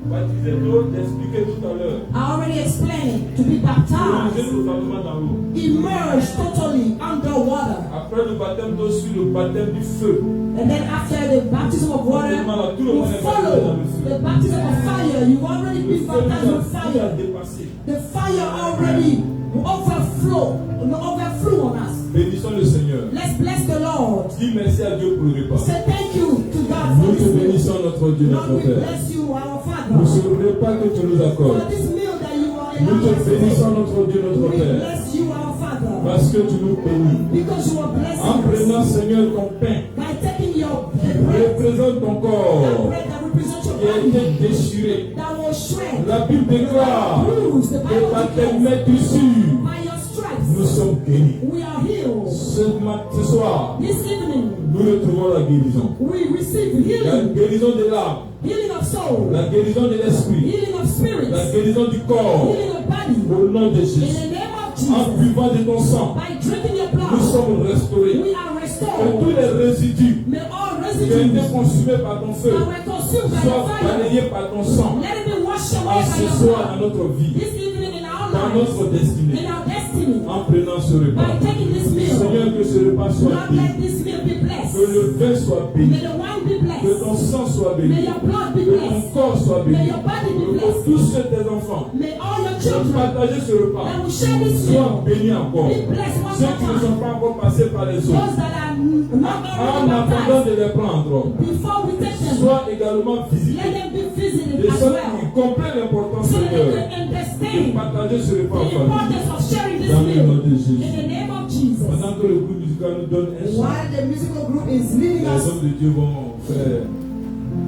S2: Baptisés d'eau, j'expliquais tout à l'heure.
S4: I already explained to be
S2: Plongés
S4: baptized,
S2: totalement dans l'eau.
S4: immersed totally underwater.
S2: Après le baptême d'eau, sur le baptême du feu.
S4: And then after the baptism of water, you follow the baptism of fire. You've already
S2: Le
S4: been
S2: feu
S4: baptized with
S2: nous a
S4: fire.
S2: dépassé.
S4: The fire already overflew on us.
S2: Bénissons le Seigneur.
S4: Let's bless the Lord.
S2: Dis merci à Dieu pour le repas.
S4: Say thank you to God for
S2: Nous
S4: this
S2: te
S4: meal.
S2: bénissons notre Dieu,
S4: Lord,
S2: notre
S4: we
S2: Père.
S4: bless you, our
S2: Pour ce
S4: Father,
S2: repas que tu nous
S4: for
S2: accordes.
S4: this meal that you are
S2: Nous
S4: allowing
S2: te
S4: us to
S2: bénissons
S4: take.
S2: notre Dieu, notre
S4: We
S2: Père.
S4: bless you, our Father,
S2: Parce que tu nous bénis.
S4: because you are
S2: En
S4: blessing us
S2: prenant, Seigneur, ton pain,
S4: by taking your
S2: qui
S4: bread,
S2: représente ton
S4: that
S2: corps,
S4: bread that represents your
S2: qui a été
S4: body,
S2: déchiré.
S4: that was shred,
S2: La Bible déclare
S4: bruised. The
S2: que
S4: Bible
S2: par tes
S4: declares,
S2: mains dessus,
S4: by your
S2: nous
S4: stripes,
S2: sommes guéris.
S4: we are healed.
S2: Ce soir,
S4: This evening,
S2: nous retrouvons la guérison.
S4: we receive
S2: La
S4: healing,
S2: guérison de l'âme,
S4: healing of soul,
S2: la guérison de l'esprit,
S4: healing of spirit,
S2: la guérison du corps.
S4: healing of body.
S2: Au nom de
S4: In
S2: Jésus.
S4: the name of
S2: En
S4: Jesus,
S2: buvant de ton sang,
S4: by drinking your
S2: nous
S4: blood,
S2: sommes restaurés.
S4: we are
S2: Que
S4: restored.
S2: tous les résidus
S4: May all
S2: qui ont été
S4: residues
S2: consumés par ton feu
S4: that were consumed by
S2: soient
S4: the fire,
S2: balayés par ton sang.
S4: let it be washed
S2: En
S4: away by
S2: ce
S4: your
S2: soir dans
S4: blood.
S2: notre vie,
S4: This evening in our
S2: dans
S4: lives,
S2: notre destinée,
S4: in our destiny,
S2: en prenant ce repas.
S4: by taking this meal,
S2: Seigneur, que ce repas soit
S4: Lord,
S2: béni,
S4: let this meal be
S2: que
S4: blessed.
S2: le vin soit
S4: May
S2: béni,
S4: the wine be
S2: que ton
S4: blessed.
S2: sang soit
S4: May
S2: béni,
S4: your blood be
S2: que ton
S4: blessed.
S2: corps soit
S4: May
S2: béni,
S4: your body be
S2: que
S4: blessed.
S2: tous ceux tes enfants
S4: May all your
S2: qui ont
S4: children
S2: partagé ce repas
S4: that will share this
S2: soient
S4: meal
S2: bénis encore.
S4: be blessed one
S2: Ceux qui ne
S4: more
S2: sont
S4: time.
S2: pas encore passés par les
S4: Those
S2: autres,
S4: that are not
S2: en
S4: already
S2: attendant
S4: baptized,
S2: de les prendre,
S4: before we take them,
S2: soient également
S4: let
S2: visités.
S4: them be visited
S2: Les
S4: as
S2: gens
S4: well,
S2: qui comprennent l'importance,
S4: so that they
S2: Seigneur,
S4: can
S2: de
S4: understand
S2: partager ce repas en
S4: the
S2: famille.
S4: importance of sharing this
S2: Dans le nom
S4: meal.
S2: de Jésus.
S4: In the name of Jesus.
S2: Pendant que le groupe musical nous donne un chant,
S4: While the musical group is leading
S2: les
S4: us,
S2: hommes de Dieu vont faire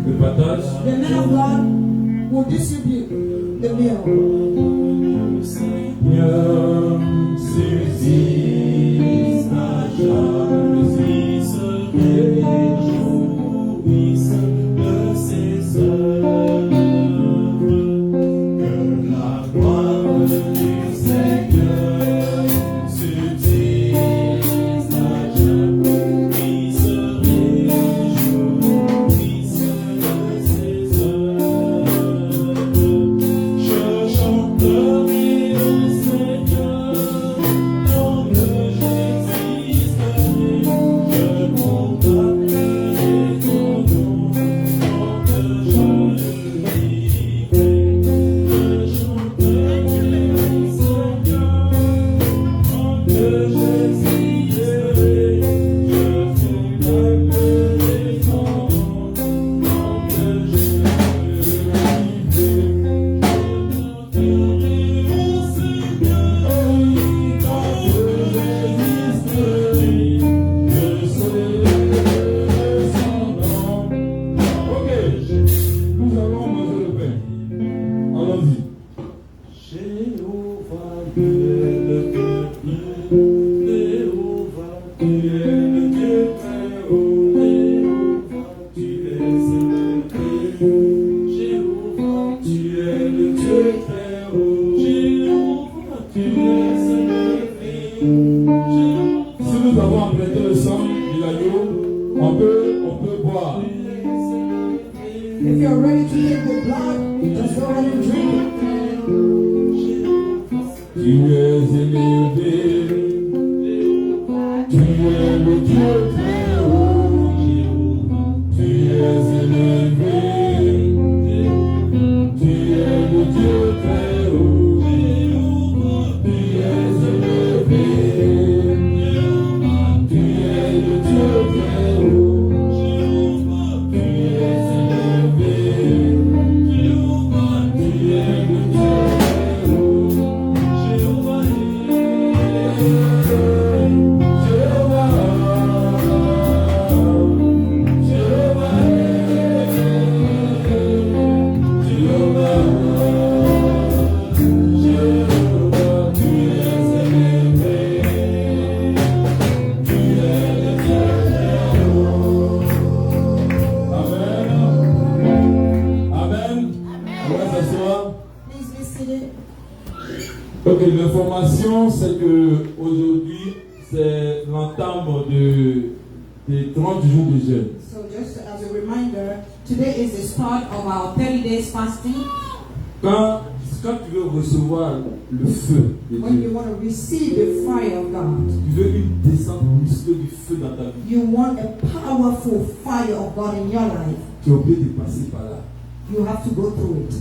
S2: le partage.
S4: the men of God will distribute the meal.
S2: Seigneur, saisis ta joie, saisis et jouisse de ses œuvres. Que la gloire du Seigneur se dise ta joie, qui se réjouisse de ses œuvres. Je chanterai au Seigneur, tant que j'existerai. Je proclamerai ton nom, tant que je vivrai. Je chanterai au Seigneur, tant que j'existerai. Je proclamerai ton nom, tant que je vivrai. Nous allons manger le pain. Allons-y. Jéhovah, le Tu es élevé. Tu es le Dieu très haut. Tu es élevé. Tu es le Dieu très haut. Tu es élevé. Tu es le Dieu très haut. Tu es élevé. Tu es le Dieu très haut. Amen. On va s'asseoir.
S4: Please be seated.
S2: Ok, l'information, c'est que aujourd'hui, c'est l'entame des 30 jours de jeûne.
S4: So just as a reminder, today is the start of our 30 days fasting.
S2: Quand tu veux recevoir le feu de
S4: When you
S2: Dieu,
S4: want to receive the fire of God,
S2: tu veux une descente musclée du feu dans ta vie,
S4: you want a powerful fire of God in your life,
S2: tu es obligé de passer par là.
S4: you have to go through it.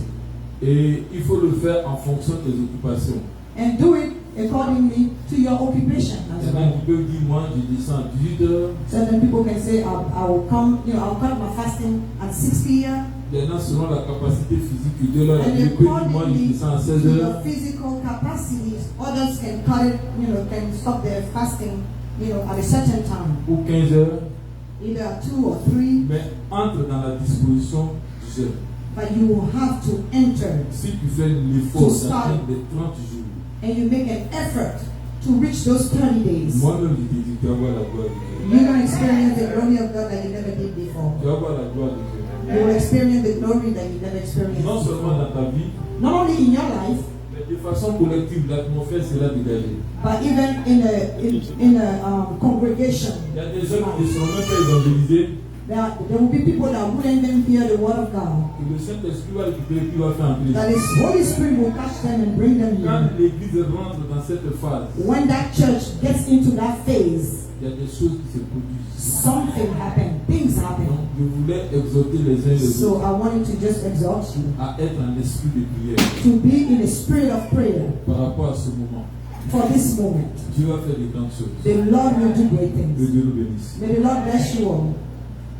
S2: Et il faut le faire en fonction de tes occupations.
S4: And do it accordingly to your occupation
S2: Il
S4: as
S2: y en a
S4: well.
S2: qui peuvent dire, moi, je descends à 18 heures.
S4: Certain people can say, I will come, I'll cut my fasting at 6 p.m.
S2: Il y en a selon la capacité physique que Dieu leur a
S4: And
S2: donné. Moi, je
S4: accordingly
S2: descends à
S4: to
S2: 16
S4: your
S2: heures.
S4: physical capacities, others can cut it, can stop their fasting, at a certain time,
S2: Ou 15 heures.
S4: either at 2 or 3.
S2: Mais entre dans la disposition du jeûne.
S4: But you will have to enter
S2: Si tu fais l'effort
S4: To start.
S2: d'atteindre les 30 jours,
S4: and you make an effort to reach those 30 days.
S2: moi-même, je te dis, tu vas voir la gloire de Dieu.
S4: You're going to experience the glory of God that you never did before.
S2: Tu vas voir la gloire de Dieu.
S4: You will experience the glory that you never experienced
S2: Non seulement
S4: before.
S2: dans ta vie,
S4: Not only in your life,
S2: mais de façon collective, l'atmosphère sera dégagée.
S4: but even in a congregation.
S2: Il y a des gens qui ne seront même pas évangélisés.
S4: There will be people that wouldn't even hear the word of God.
S2: Que le Saint-Esprit va récupérer, qui va faire entrer.
S4: That His Holy Spirit will catch them and bring them
S2: Quand
S4: here.
S2: l'église rentre dans cette phase,
S4: When that church gets into that phase,
S2: il y a des choses qui se produisent.
S4: something happens, things happen.
S2: Donc, je voulais exhorter les uns et les
S4: So
S2: autres
S4: I wanted to just exhort you
S2: à être en esprit de prière
S4: to be in a spirit of prayer
S2: par rapport à ce moment.
S4: for this moment.
S2: Dieu va faire des grandes choses.
S4: The Lord will do great
S2: Que
S4: things.
S2: Dieu nous bénisse.
S4: May the Lord bless you all.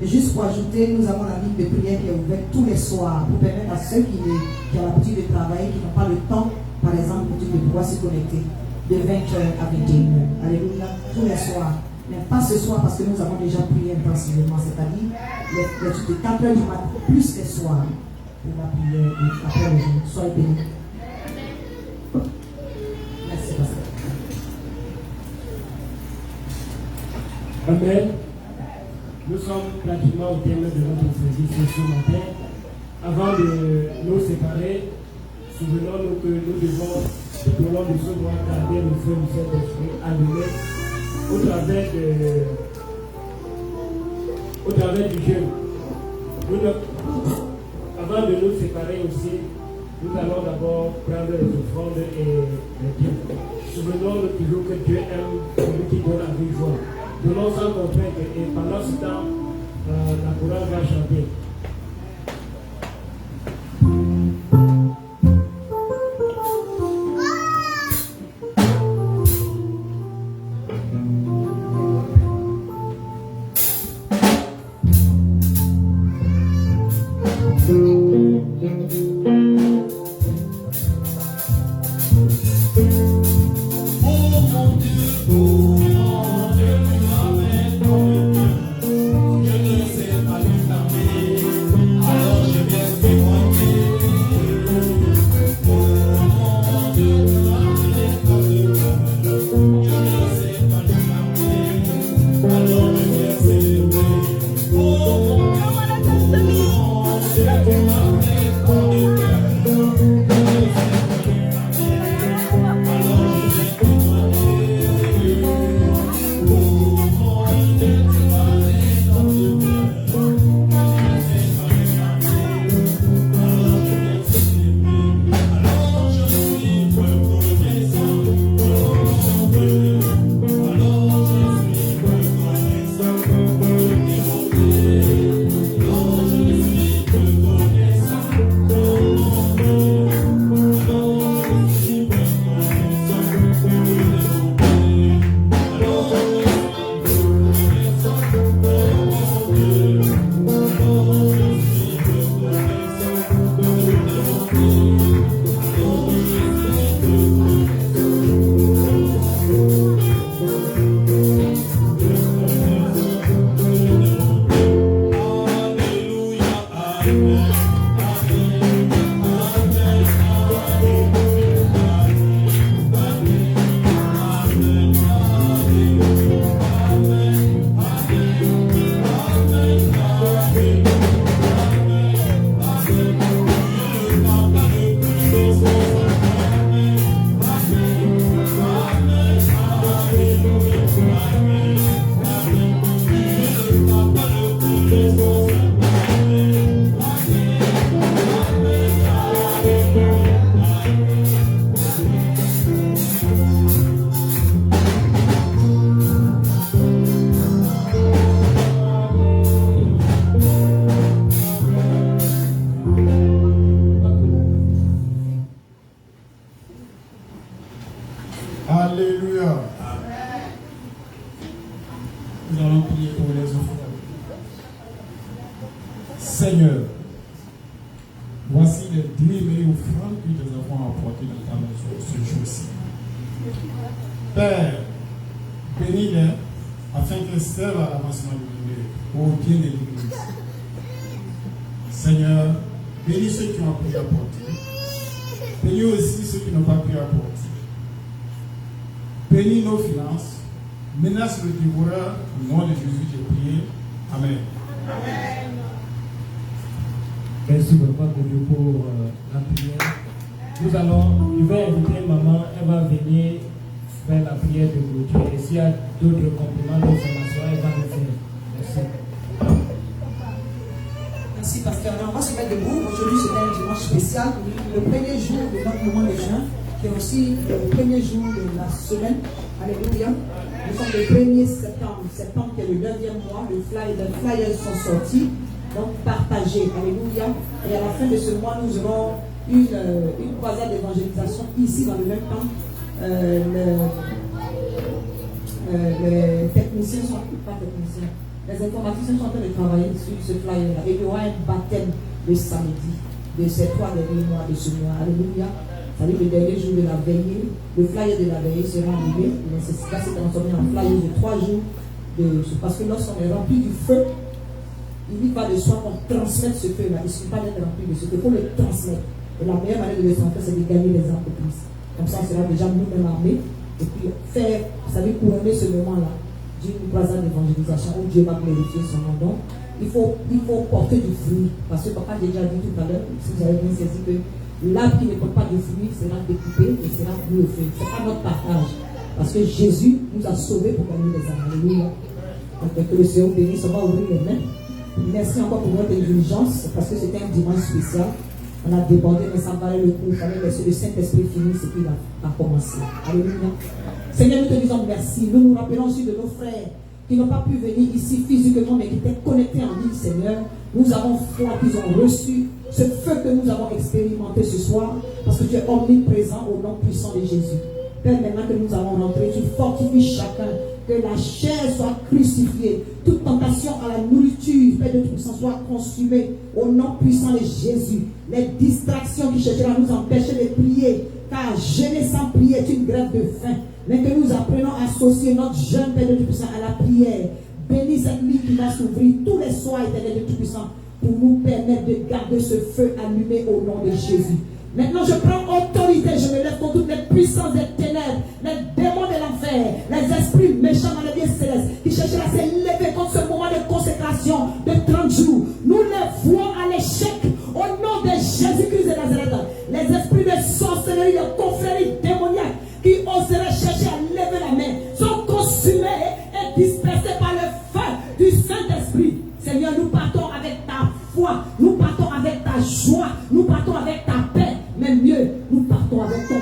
S4: Et juste pour ajouter, nous avons la Bible de prière qui est ouverte tous les soirs pour permettre à ceux qui ont l'habitude de travailler, qui n'ont pas le temps, par exemple, de pouvoir se connecter de 20h à 21h. Alléluia, tous les soirs. Mais pas ce soir parce que nous avons déjà prié intensivement, c'est-à-dire les 4h du matin, plus les soirs pour la prière et après le jour. Soyez bénis. Merci, pasteur.
S3: Amen. Nous sommes pratiquement au terme de notre service ce matin. Avant de nous séparer, souvenons-nous que nous devons, tout au long de ce mois, garder le feu du Saint-Esprit allumé au travers du jeûne. Avant de nous séparer aussi, nous allons d'abord prendre les offrandes et les dîmes. Souvenons-nous toujours que Dieu aime celui qui donne avec joie. Donnons sans contrainte et pendant ce temps, la chorale va chanter.
S6: Je ne sais pas lui parler. Alléluia. Nous allons prier pour les enfants. Seigneur, voici les 10 000 offrandes que tes enfants ont apportées dans ta maison ce jour-ci. Père, bénis-les afin qu'elles servent à l'avancement de l'Église, au bien de l'Église. Seigneur, bénis ceux qui ont pu apporter. Bénis aussi ceux qui n'ont pas pu apporter. Bénis nos finances. Menace le dévoreur. Au nom de Jésus, j'ai prié. Amen.
S3: Amen. Merci Papa pour la prière. Je vais inviter maman, elle va venir faire la prière de clôture. Et s'il y a d'autres compléments d'information, elle va le faire. Merci.
S4: Merci pasteur. Alors, on va se mettre debout. Aujourd'hui c'est un dimanche spécial, le premier jour de notre moment de juin, qui est aussi le premier jour de la semaine. Alléluia. Nous sommes le 1er septembre. Septembre qui est le 9e mois. Les flyers sont sortis. Donc partagez. Alléluia. Et à la fin de ce mois, nous aurons une croisade d'évangélisation ici dans le même temps. Les techniciens sont pas techniciens. Les informaticiens sont en train de travailler sur ce flyer-là. Et il y aura un baptême le samedi de ces 3 derniers mois de ce mois. Alléluia. C'est-à-dire le dernier jour de la veillée. Le flyer de la veillée sera annulé. Mais c'est transformé en flyer de 3 jours. Parce que lorsqu'on est rempli du feu, il va de soi qu'on transmette ce feu-là. Il ne suffit pas d'être rempli de ce feu. Il faut le transmettre. Et la meilleure manière de le transmettre, c'est de gagner les âmes de Christ. Comme ça, on sera déjà nous-mêmes armés. Et puis faire, vous savez, couronner ce moment-là d'une croisade d'évangélisation où Dieu va glorifier son nom. Donc, il faut porter du fruit. Parce que papa a déjà dit tout à l'heure, si vous avez bien saisi, que l'arbre qui ne porte pas de fruit sera découpé et sera mis au feu. Ce n'est pas notre partage. Parce que Jésus nous a sauvés pour gagner les âmes. Alléluia. Donc, que le Seigneur bénisse, on va ouvrir les mains. Merci encore pour votre indulgence, parce que c'était un dimanche spécial. On a débordé, mais ça valait le coup. Il fallait laisser le Saint-Esprit finir ce qu'il a commencé. Alléluia. Seigneur, nous te disons merci. Nous nous rappelons aussi de nos frères qui n'ont pas pu venir ici physiquement, mais qui étaient connectés en ligne, Seigneur. Nous avons foi qu'ils ont reçu ce feu que nous avons expérimenté ce soir, parce que tu es omniprésent au nom puissant de Jésus. Père, maintenant que nous allons rentrer, tu fortifies chacun, que la chair soit crucifiée, toute tentation à la nourriture, Père de Tout-Puissant, soit consumée au nom puissant de Jésus. Les distractions qui cherchent à nous empêcher de prier, car jeûner sans prier est une grève de faim. Mais que nous apprenons à associer notre jeûne, Père de Tout-Puissant, à la prière. Bénis cette nuit qui va s'ouvrir tous les soirs, Éternel de Tout-Puissant, pour nous permettre de garder ce feu allumé au nom de Jésus. Maintenant, je prends autorité, je me lève contre toutes les puissances des ténèbres, les démons de l'enfer, les esprits méchants dans les lieux célestes qui cherchent à s'élever contre ce moment de consécration de 30 jours. Nous les voyons à l'échec au nom de Jésus-Christ de Nazareth. Les esprits de sorcellerie, de confrérie démoniaque qui oseraient chercher à lever la main sont consumés et dispersés par le feu du Saint-Esprit. Seigneur, nous partons avec ta foi, nous partons avec ta joie, nous partons avec ta paix. Même mieux, nous partons avec ton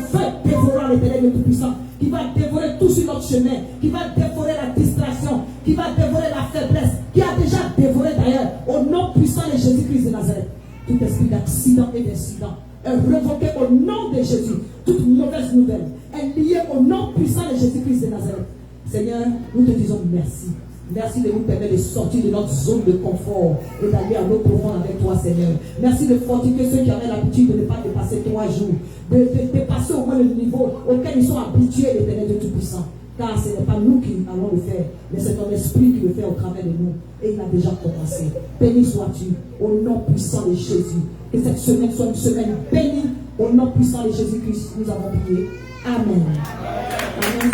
S4: feu dévorant l'Éternel de Tout-Puissant, qui va dévorer tout sur notre chemin, qui va dévorer la distraction, qui va dévorer la faiblesse, qui a déjà dévoré d'ailleurs, au nom puissant de Jésus-Christ de Nazareth. Tout esprit d'accident et d'incident est révoqué au nom de Jésus. Toute mauvaise nouvelle est liée au nom puissant de Jésus-Christ de Nazareth. Seigneur, nous te disons merci. Merci de nous permettre de sortir de notre zone de confort et d'aller à l'eau profonde avec toi, Seigneur. Merci de fortifier ceux qui avaient l'habitude de ne pas dépasser 3 jours, de dépasser au moins le niveau auquel ils sont habitués, l'Éternel de Tout-Puissant. Car ce n'est pas nous qui allons le faire, mais c'est ton esprit qui le fait au travers de nous. Et il a déjà commencé. Béni sois-tu au nom puissant de Jésus. Que cette semaine soit une semaine bénie au nom puissant de Jésus-Christ. Nous avons prié. Amen. Amen.